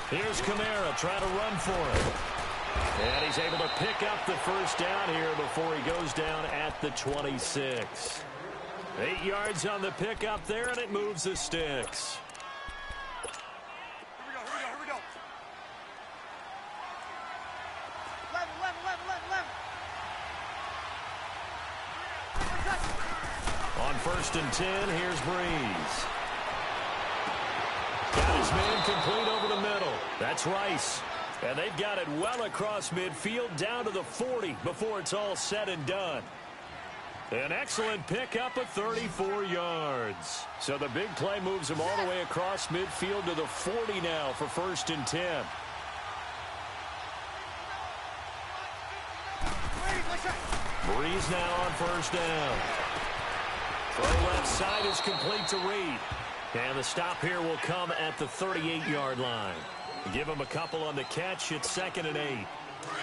Here's Kamara trying to run for it. And he's able to pick up the 1st down here before he goes down at the 26. 8 yards on the pickup there, and it moves the sticks.
Here we go. 11.
On 1st and 10, here's Breeze. Got his man complete over the middle. That's Rice. And they've got it well across midfield down to the 40 before it's all said and done. An excellent pickup of 34 yards. So the big play moves him all the way across midfield to the 40 now for 1st and 10. Breeze now on 1st down. Throw left side is complete to Reed. And the stop here will come at the 38-yard line. Give him a couple on the catch. It's 2nd and 8.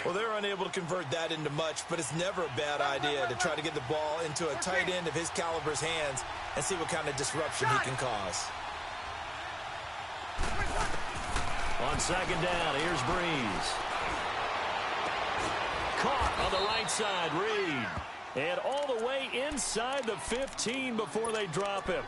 Well, they're unable to convert that into much, but it's never a bad idea to try to get the ball into a tight end of his caliber's hands and see what kind of disruption he can cause.
On 2nd down, here's Breeze. Caught on the right side, Reed. And all the way inside the 15 before they drop him.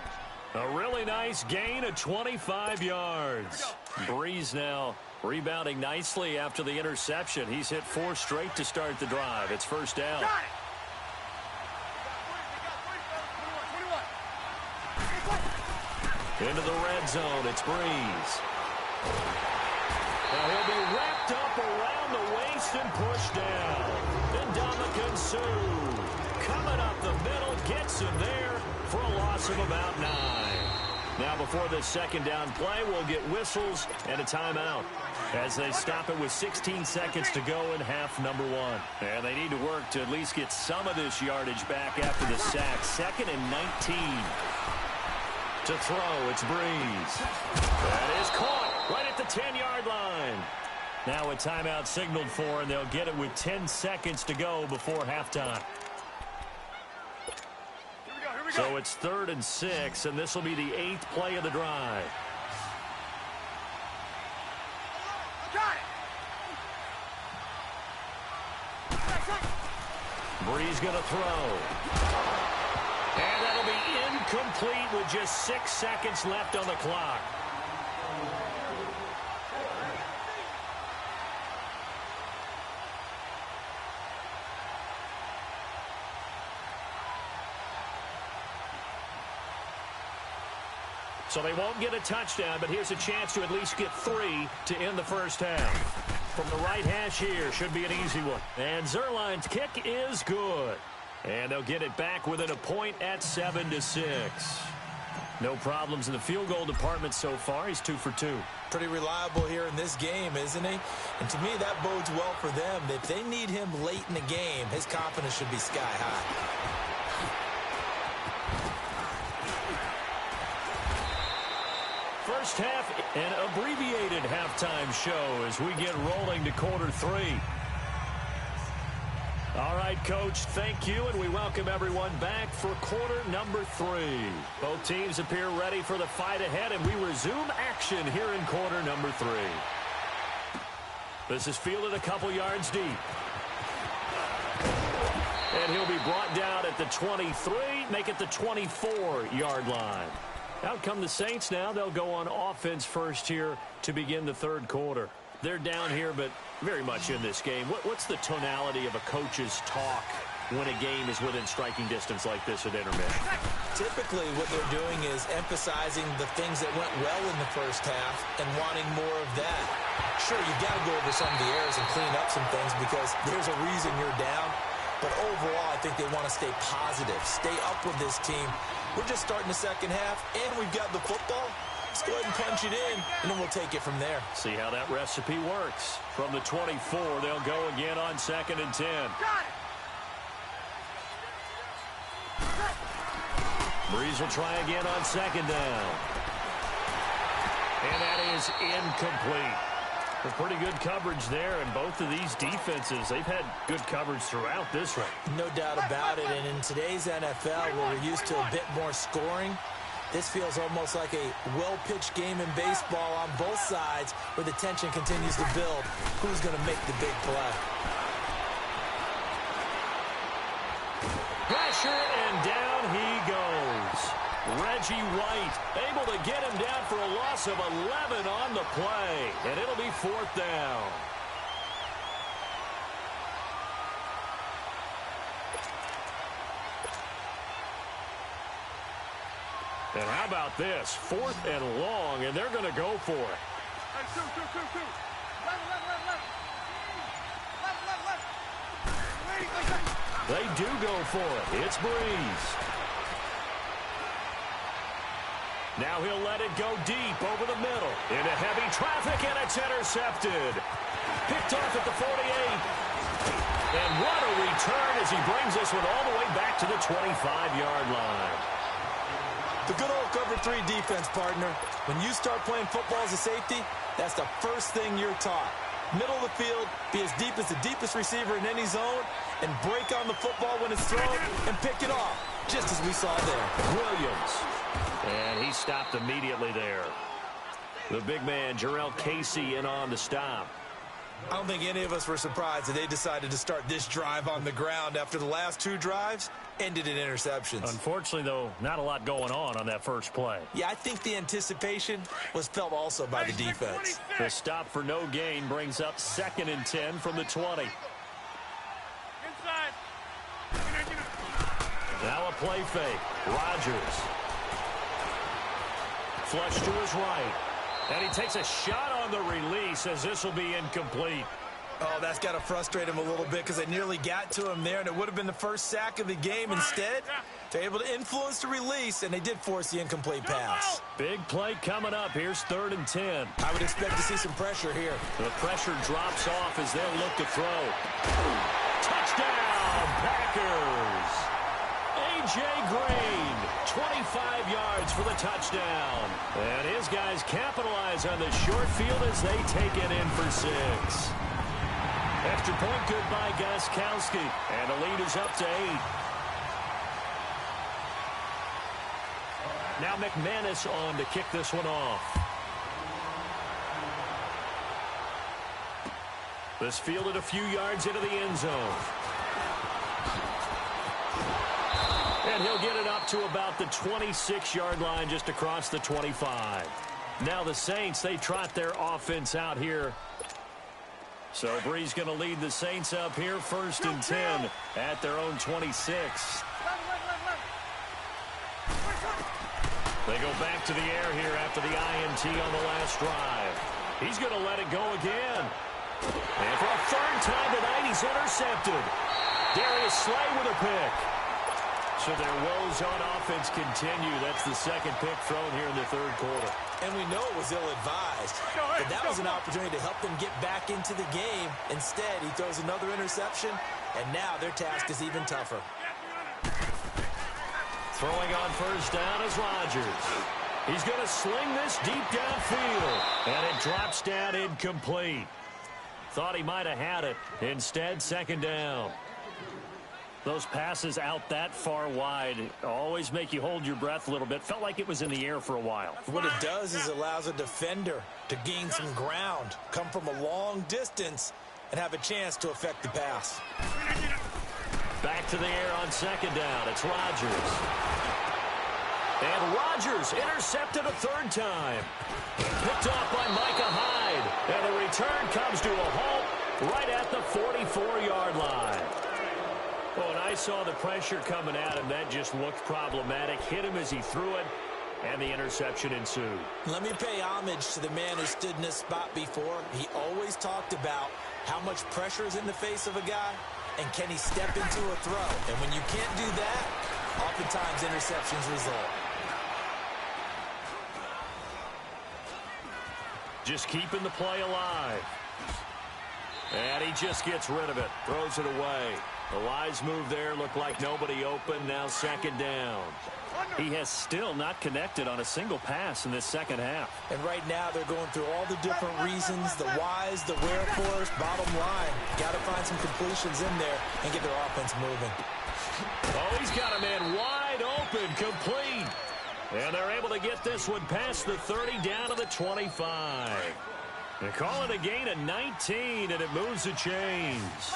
A really nice gain of 25 yards. Breeze now rebounding nicely after the interception. He's hit 4 straight to start the drive. It's 1st down. Into the red zone. It's Breeze. Now he'll be wrapped up around the waist and pushed down. Then Ndamukong Suh coming up the middle, gets him there for a loss of about 9. Now before this 2nd down play, we'll get whistles and a timeout as they stop it with 16 seconds to go in half number 1. And they need to work to at least get some of this yardage back after the sack. 2nd and 19. To throw, it's Breeze. That is caught right at the 10-yard line. Now a timeout signaled for, and they'll get it with 10 seconds to go before halftime. So it's 3rd and 6, and this will be the 8th play of the drive. Breeze going to throw. And that'll be incomplete with just 6 seconds left on the clock. So they won't get a touchdown, but here's a chance to at least get 3 to end the 1st half. From the right hash here, should be an easy one. And Zuerlein's kick is good. And they'll get it back within a point at 7-6. No problems in the field goal department so far. He's 2 for 2.
Pretty reliable here in this game, isn't he? And to me, that bodes well for them. If they need him late in the game, his confidence should be sky high.
First half, an abbreviated halftime show as we get rolling to quarter 3. All right, Coach, thank you, and we welcome everyone back for quarter number 3. Both teams appear ready for the fight ahead, and we resume action here in quarter number 3. This is fielded a couple yards deep. And he'll be brought down at the 23, make it the 24-yard line. Out come the Saints now. They'll go on offense first here to begin the 3rd quarter. They're down here, but very much in this game. What's the tonality of a coach's talk when a game is within striking distance like this at intermission?
Typically, what they're doing is emphasizing the things that went well in the 1st half and wanting more of that. Sure, you've got to go over some of the errors and clean up some things because there's a reason you're down. But overall, I think they want to stay positive, stay up with this team. We're just starting the 2nd half, and we've got the football. Let's go ahead and punch it in, and then we'll take it from there.
See how that recipe works. From the 24, they'll go again on 2nd and 10. Breeze will try again on 2nd down. And that is incomplete. A pretty good coverage there, and both of these defenses, they've had good coverage throughout this one.
No doubt about it, and in today's NFL, where we're used to a bit more scoring, this feels almost like a well-pitched game in baseball on both sides where the tension continues to build. Who's going to make the big play?
Pressure, and down he goes. Reggie White able to get him down for a loss of 11 on the play. And it'll be 4th down. And how about this? 4th and long, and they're going to go for it.
Hey, two. Left.
They do go for it. It's Breeze. Now he'll let it go deep over the middle. Into heavy traffic, and it's intercepted. Picked off at the 48. And what a return as he brings this one all the way back to the 25-yard line.
The good old cover 3 defense, partner. When you start playing football as a safety, that's the first thing you're taught. Middle of the field, be as deep as the deepest receiver in any zone, and break on the football when it's thrown and pick it off, just as we saw there.
Williams. And he stopped immediately there. The big man, Jarrell Casey, in on the stop.
I don't think any of us were surprised that they decided to start this drive on the ground after the last 2 drives ended in interceptions.
Unfortunately, though, not a lot going on that first play.
Yeah, I think the anticipation was felt also by the defense.
The stop for no gain brings up 2nd and 10 from the 20.
Inside.
Now a play fake. Rodgers. Flush to his right. And he takes a shot on the release as this will be incomplete.
Oh, that's got to frustrate him a little bit because they nearly got to him there, and it would have been the first sack of the game. Instead, they're able to influence the release, and they did force the incomplete pass.
Big play coming up. Here's 3rd and 10.
I would expect to see some pressure here.
The pressure drops off as they'll look to throw. Touchdown, Packers! A.J. Green, 25 yards for the touchdown. And his guys capitalize on the short field as they take it in for 6. Extra point good by Gostkowski. And the lead is up to 8. Now McManus on to kick this one off. This fielded a few yards into the end zone. And he'll get it up to about the 26-yard line just across the 25. Now the Saints, they trot their offense out here. So Breeze going to lead the Saints up here 1st and 10 at their own 26. They go back to the air here after the INT on the last drive. He's going to let it go again. And for a 3rd time tonight, he's intercepted. Darius Slay with a pick. So their woes on offense continue. That's the 2nd pick thrown here in the 3rd quarter.
And we know it was ill-advised, but that was an opportunity to help them get back into the game. Instead, he throws another interception, and now their task is even tougher.
Throwing on 1st down is Rodgers. He's going to sling this deep downfield, and it drops down incomplete. Thought he might have had it. Instead, 2nd down. Those passes out that far wide always make you hold your breath a little bit. Felt like it was in the air for a while.
What it does is it allows a defender to gain some ground, come from a long distance, and have a chance to affect the pass.
Back to the air on 2nd down. It's Rodgers. And Rodgers intercepted a 3rd time. Picked off by Micah Hyde. And the return comes to a halt right at the 44-yard line. Well, when I saw the pressure coming at him, that just looked problematic. Hit him as he threw it, and the interception ensued.
Let me pay homage to the man who stood in this spot before. He always talked about how much pressure is in the face of a guy, and can he step into a throw. And when you can't do that, oftentimes interceptions result.
Just keeping the play alive. And he just gets rid of it, throws it away. The wise move there, looked like nobody open, now 2nd down. He has still not connected on a single pass in this 2nd half.
And right now they're going through all the different reasons, the whys, the wherefores. Bottom line, got to find some completions in there and get their offense moving.
Oh, he's got a man wide open, complete. And they're able to get this one past the 30 down to the 25. They call it a gain of 19, and it moves the chains.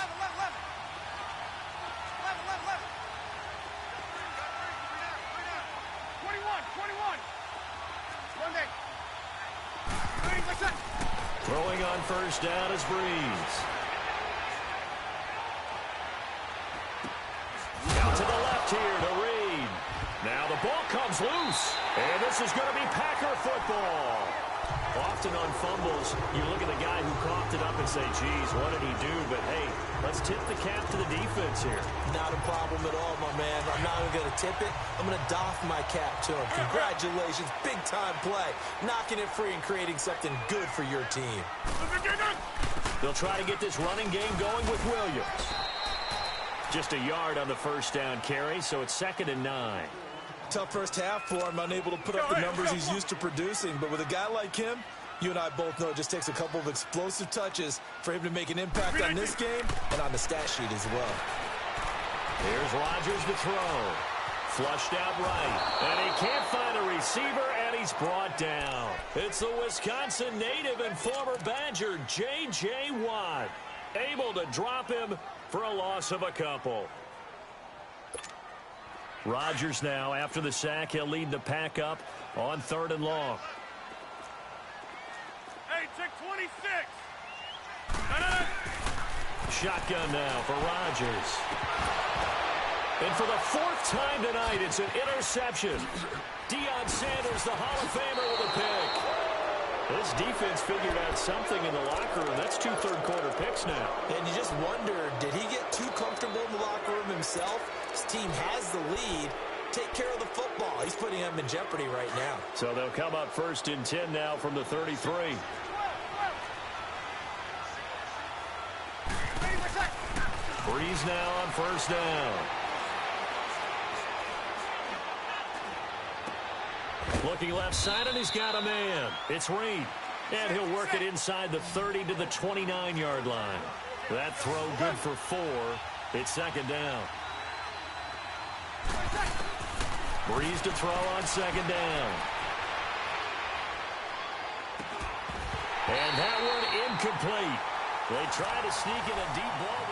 Monday. Like that.
Throwing on first down is Breeze. Out to the left here to Reed. Now the ball comes loose. And this is going to be Packer football. Often on fumbles, you look at the guy who coughed it up and say, geez, what did he do? But, hey, let's tip the cap to the defense here.
Not a problem at all, my man. I'm not even going to tip it. I'm going to doff my cap to him. Congratulations. Big-time play. Knocking it free and creating something good for your team.
They'll try to get this running game going with Williams. Just a yard on the first down carry, so it's 2nd and 9.
Tough first half for him, unable to put up the numbers he's used to producing. But with a guy like him, you and I both know it just takes a couple of explosive touches for him to make an impact on this game and on the stat sheet as well.
Here's Rodgers to throw. Flushed out right. And he can't find a receiver, and he's brought down. It's the Wisconsin native and former Badger, J.J. Watt. Able to drop him for a loss of a couple. Rodgers now, after the sack, he'll lead the pack up on 3rd and long.
Hey, check 26.
Shotgun now for Rodgers. And for the 4th time tonight, it's an interception. Deion Sanders, the Hall of Famer, with a pick. This defense figured out something in the locker room. That's 2 third-quarter picks now.
And you just wonder, did he get too comfortable in the locker room himself? His team has the lead. Take care of the football. He's putting them in jeopardy right now.
So they'll come up 1st and 10 now from the 33. Breeze now on 1st down. Looking left side, and he's got a man. It's Reed. And he'll work it inside the 30 to the 29-yard line. That throw good for 4. It's 2nd down. Breeze to throw on 2nd down. And that one incomplete. They try to sneak in a deep ball.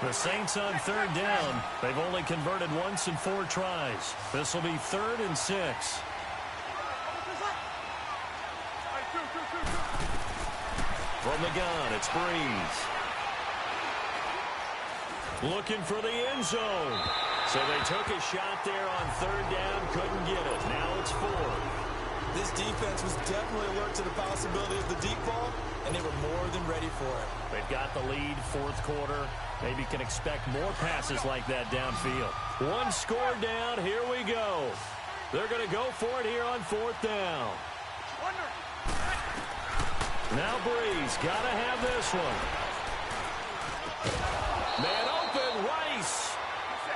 The Saints on 3rd down. They've only converted once in 4 tries. This will be 3rd and 6. From the gun, it's Breeze. Looking for the end zone. So they took a shot there on 3rd down, couldn't get it. Now it's 4th.
This defense was definitely alert to the possibility of the deep ball, and they were more than ready for it.
They've got the lead, 4th quarter. Maybe can expect more passes like that downfield. 1 score down, here we go. They're going to go for it here on 4th down. Now Breeze, got to have this one. Man open, Rice.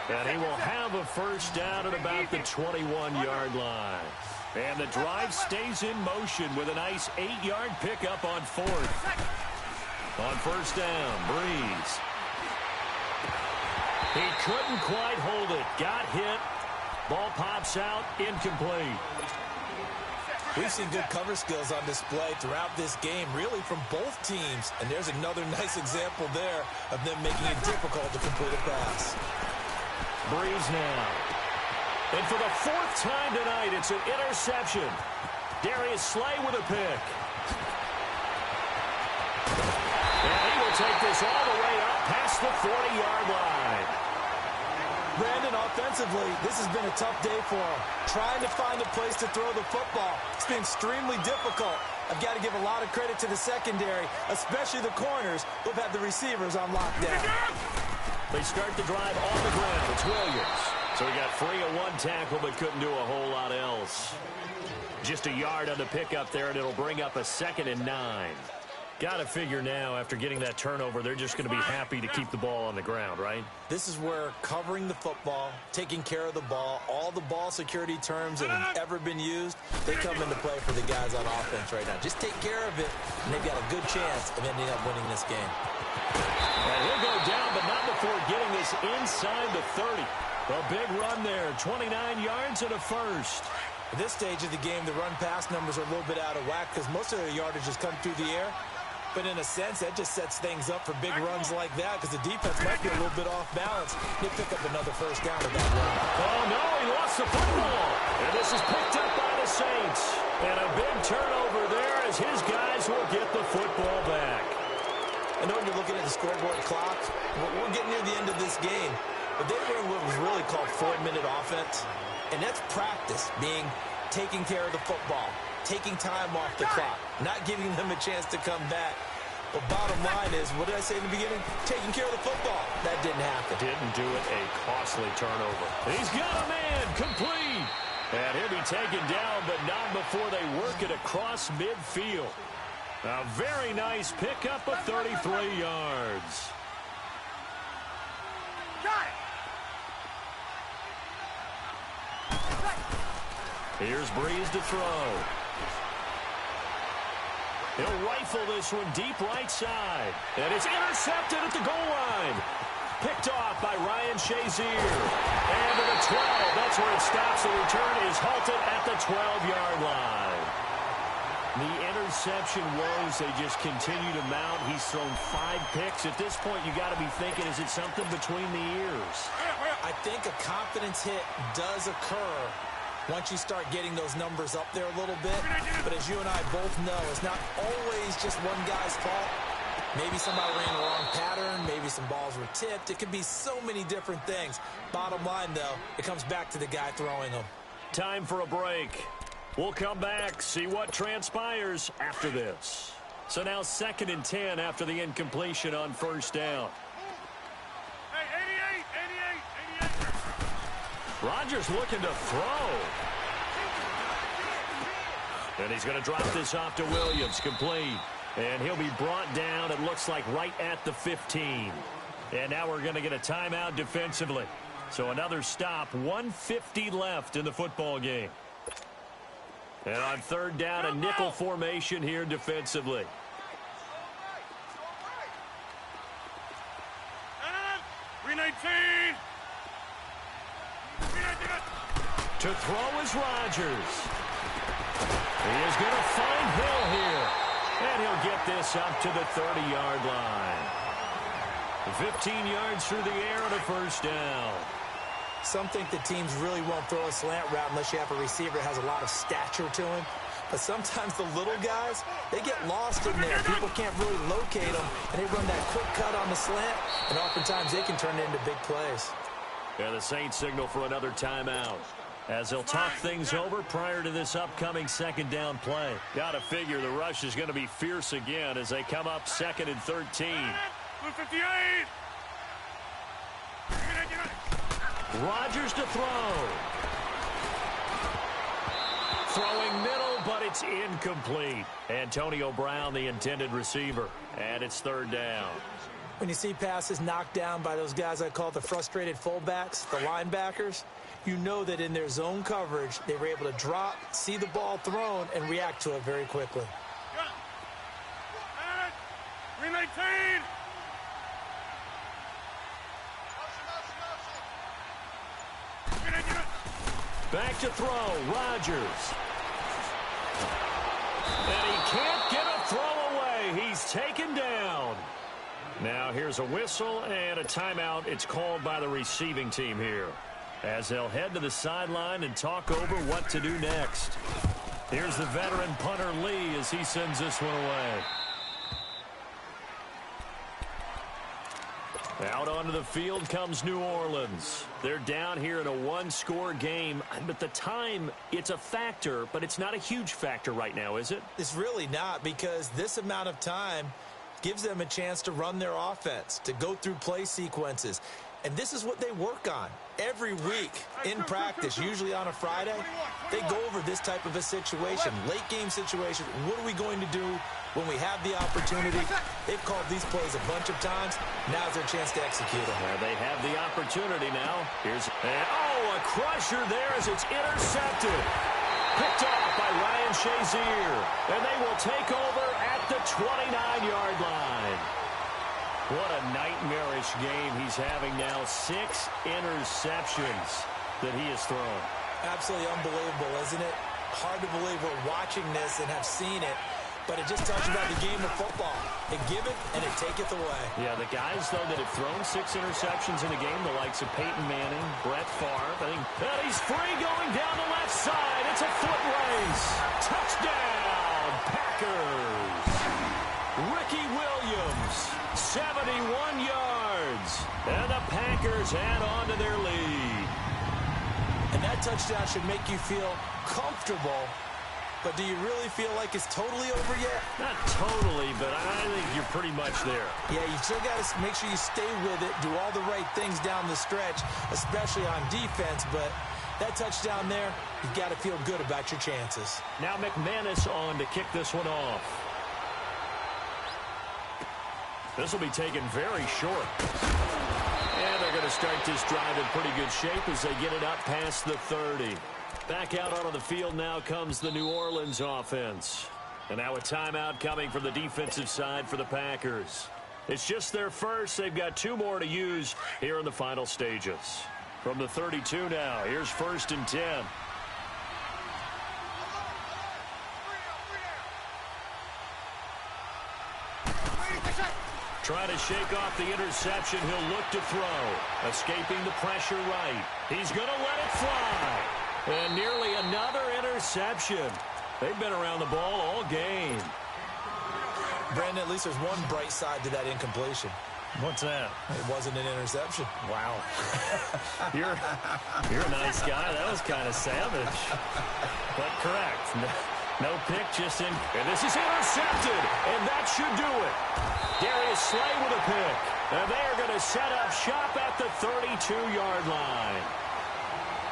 And he will have a 1st down at about the 21-yard line. And the drive stays in motion with a nice 8-yard pickup on 4th. On 1st down, Breeze. He couldn't quite hold it. Got hit. Ball pops out, incomplete.
We've seen good cover skills on display throughout this game, really from both teams. And there's another nice example there of them making it difficult to complete a pass.
Breeze now. And for the 4th time tonight, it's an interception. Darius Slay with a pick. And he will take this all the way up past the 40-yard line.
Brandon, offensively, this has been a tough day for him. Trying to find a place to throw the football. It's been extremely difficult. I've got to give a lot of credit to the secondary, especially the corners who've had the receivers on lockdown.
They start the drive on the ground. It's Williams. So he got free of 1 tackle, but couldn't do a whole lot else. Just a yard on the pickup there, and it'll bring up a 2nd and 9. Got to figure now, after getting that turnover, they're just going to be happy to keep the ball on the ground, right?
This is where covering the football, taking care of the ball, all the ball security terms that have ever been used, they come into play for the guys on offense right now. Just take care of it, and they've got a good chance of ending up winning this game.
And he'll go down, but not before getting this inside the 30. A big run there, 29 yards and a 1st.
At this stage of the game, the run-pass numbers are a little bit out of whack because most of their yardage has come through the air. But in a sense, that just sets things up for big runs like that because the defense might be a little bit off balance. He'll pick up another 1st down with that run.
Oh, no, he lost the football. And This is picked up by the Saints. And a big turnover there as his guys will get the football back.
I know when you're looking at the scoreboard clock, we're getting near the end of this game. But they ran what was really called 4-minute offense. And that's practice, being taking care of the football, taking time off the clock, not giving them a chance to come back. But bottom line is, what did I say in the beginning? Taking care of the football. That didn't happen.
Didn't do it. A costly turnover. He's got a man. Complete. And he'll be taken down, but not before they work it across midfield. A very nice pickup of 33 yards.
Got it.
Here's Breeze to throw. He'll rifle this one deep right side. And it's intercepted at the goal line. Picked off by Ryan Shazier. And to the 12. That's where it stops. The return is halted at the 12-yard line. The interception woes, they just continue to mount. He's thrown 5 picks. At this point, you got to be thinking, is it something between the ears?
I think a confidence hit does occur once you start getting those numbers up there a little bit. But as you and I both know, it's not always just one guy's fault. Maybe somebody ran the wrong pattern. Maybe some balls were tipped. It could be so many different things. Bottom line, though, it comes back to the guy throwing them.
Time for a break. We'll come back, see what transpires after this. So now 2nd and 10 after the incompletion on first down.
Hey, 88.
Rodgers looking to throw. And he's going to drop this off to Williams, complete. And he'll be brought down, it looks like, right at the 15. And now we're going to get a timeout defensively. So another stop, 1:50 left in the football game. And on 3rd down, a nickel formation here defensively.
319.
To throw is Rodgers. He is going to find Hill here. And he'll get this up to the 30-yard line. 15 yards through the air and a first down.
Some think the teams really won't throw a slant route unless you have a receiver that has a lot of stature to him. But sometimes the little guys, they get lost in there. People can't really locate them, and they run that quick cut on the slant, and oftentimes they can turn it into big plays.
And the Saints signal for another timeout as they'll talk things over prior to this upcoming 2nd down play. Got to figure the rush is going to be fierce again as they come up 2nd and 13.
258.
Rodgers to throw. Throwing middle, but it's incomplete. Antonio Brown, the intended receiver. And it's 3rd down.
When you see passes knocked down by those guys I call the frustrated fullbacks, the linebackers, you know that in their zone coverage, they were able to drop, see the ball thrown, and react to it very quickly.
319.
Back to throw, Rodgers. And he can't get a throw away. He's taken down. Now here's a whistle and a timeout. It's called by the receiving team here as they'll head to the sideline and talk over what to do next. Here's the veteran punter Lee as he sends this one away. Out onto the field comes New Orleans. They're down here in a 1-score game, but the time, it's a factor, but it's not a huge factor right now, is it?
It's really not, because this amount of time gives them a chance to run their offense, to go through play sequences. And this is what they work on every week in practice, usually on a Friday. They go over this type of a situation, late game situation. What are we going to do when we have the opportunity? They've called these plays a bunch of times. Now's their chance to execute them.
Yeah, they have the opportunity now. Here's a crusher there as it's intercepted. Picked off by Ryan Shazier. And they will take over at the 29-yard line. What a nightmarish game he's having now. 6 interceptions that he has thrown.
Absolutely unbelievable, isn't it? Hard to believe we're watching this and have seen it, but it just tells you about the game of football. It give it and it taketh away.
Yeah, the guys, though, that have thrown 6 interceptions in a game, the likes of Peyton Manning, Brett Favre, I think he's free going down the left side, Packers add on to their lead.
And that touchdown should make you feel comfortable. But do you really feel like it's totally over yet?
Not totally, but I think you're pretty much there.
Yeah, you still got to make sure you stay with it, do all the right things down the stretch, especially on defense. But that touchdown there, you've got to feel good about your chances.
Now McManus on to kick this one off. This will be taken very short. And they're going to start this drive in pretty good shape as they get it up past the 30. Back out onto the field now comes the New Orleans offense. And now a timeout coming from the defensive side for the Packers. It's just their first. They've got 2 more to use here in the final stages. From the 32 now, here's 1st and 10. Trying to shake off the interception. He'll look to throw. Escaping the pressure right. He's going to let it fly. And nearly another interception. They've been around the ball all game.
Brandon, at least there's one bright side to that incompletion.
What's that?
It wasn't an interception.
Wow. You're a nice guy. That was kind of savage. But correct. No pick, just in. And this is intercepted. And that should do it. Darius Slay with a pick. And they are going to set up shop at the 32-yard line.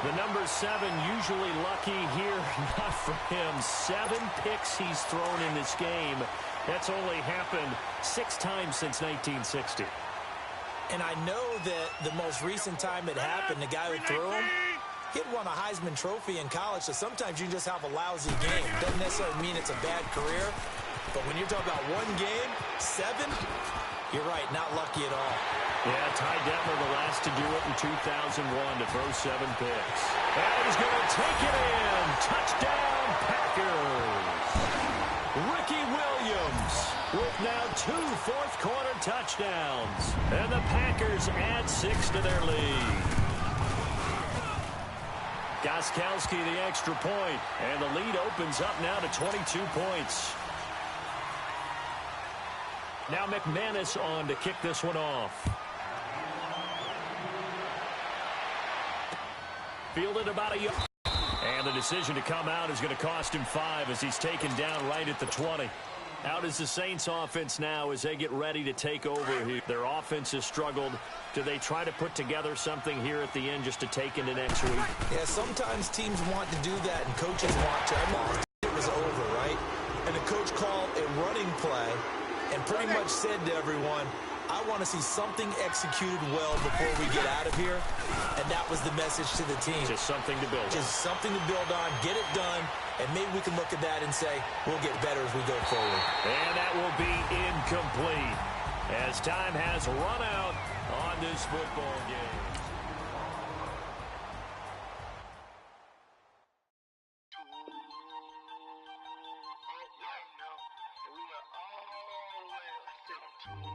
The number 7 usually lucky here. Not for him. 7 picks he's thrown in this game. That's only happened 6 times since 1960.
And I know that the most recent time it happened, the guy who threw him, he'd won a Heisman Trophy in college, so sometimes you just have a lousy game. Doesn't necessarily mean it's a bad career, but when you're talking about 1 game, 7, you're right, not lucky at all.
Yeah, Ty Detmer the last to do it in 2001 to throw 7 picks. And he's going to take it in. Touchdown, Packers. Ricky Williams with now 2 fourth-quarter touchdowns. And the Packers add 6 to their lead. Gostkowski the extra point. And the lead opens up now to 22 points. Now McManus on to kick this one off. Fielded about a yard. And the decision to come out is going to cost him 5 as he's taken down right at the 20. Out is the Saints offense now as they get ready to take over here. Their offense has struggled. Do they try to put together something here at the end just to take into next week?
Yeah, sometimes teams want to do that and coaches want to. I remember it was over, right? And the coach called a running play and pretty much said to everyone, I want to see something executed well before we get out of here. And that was the message to the team.
Just something to build on.
Just something to build on, get it done, and maybe we can look at that and say, we'll get better as we go forward.
And that will be incomplete as time has run out on this football game.
We are all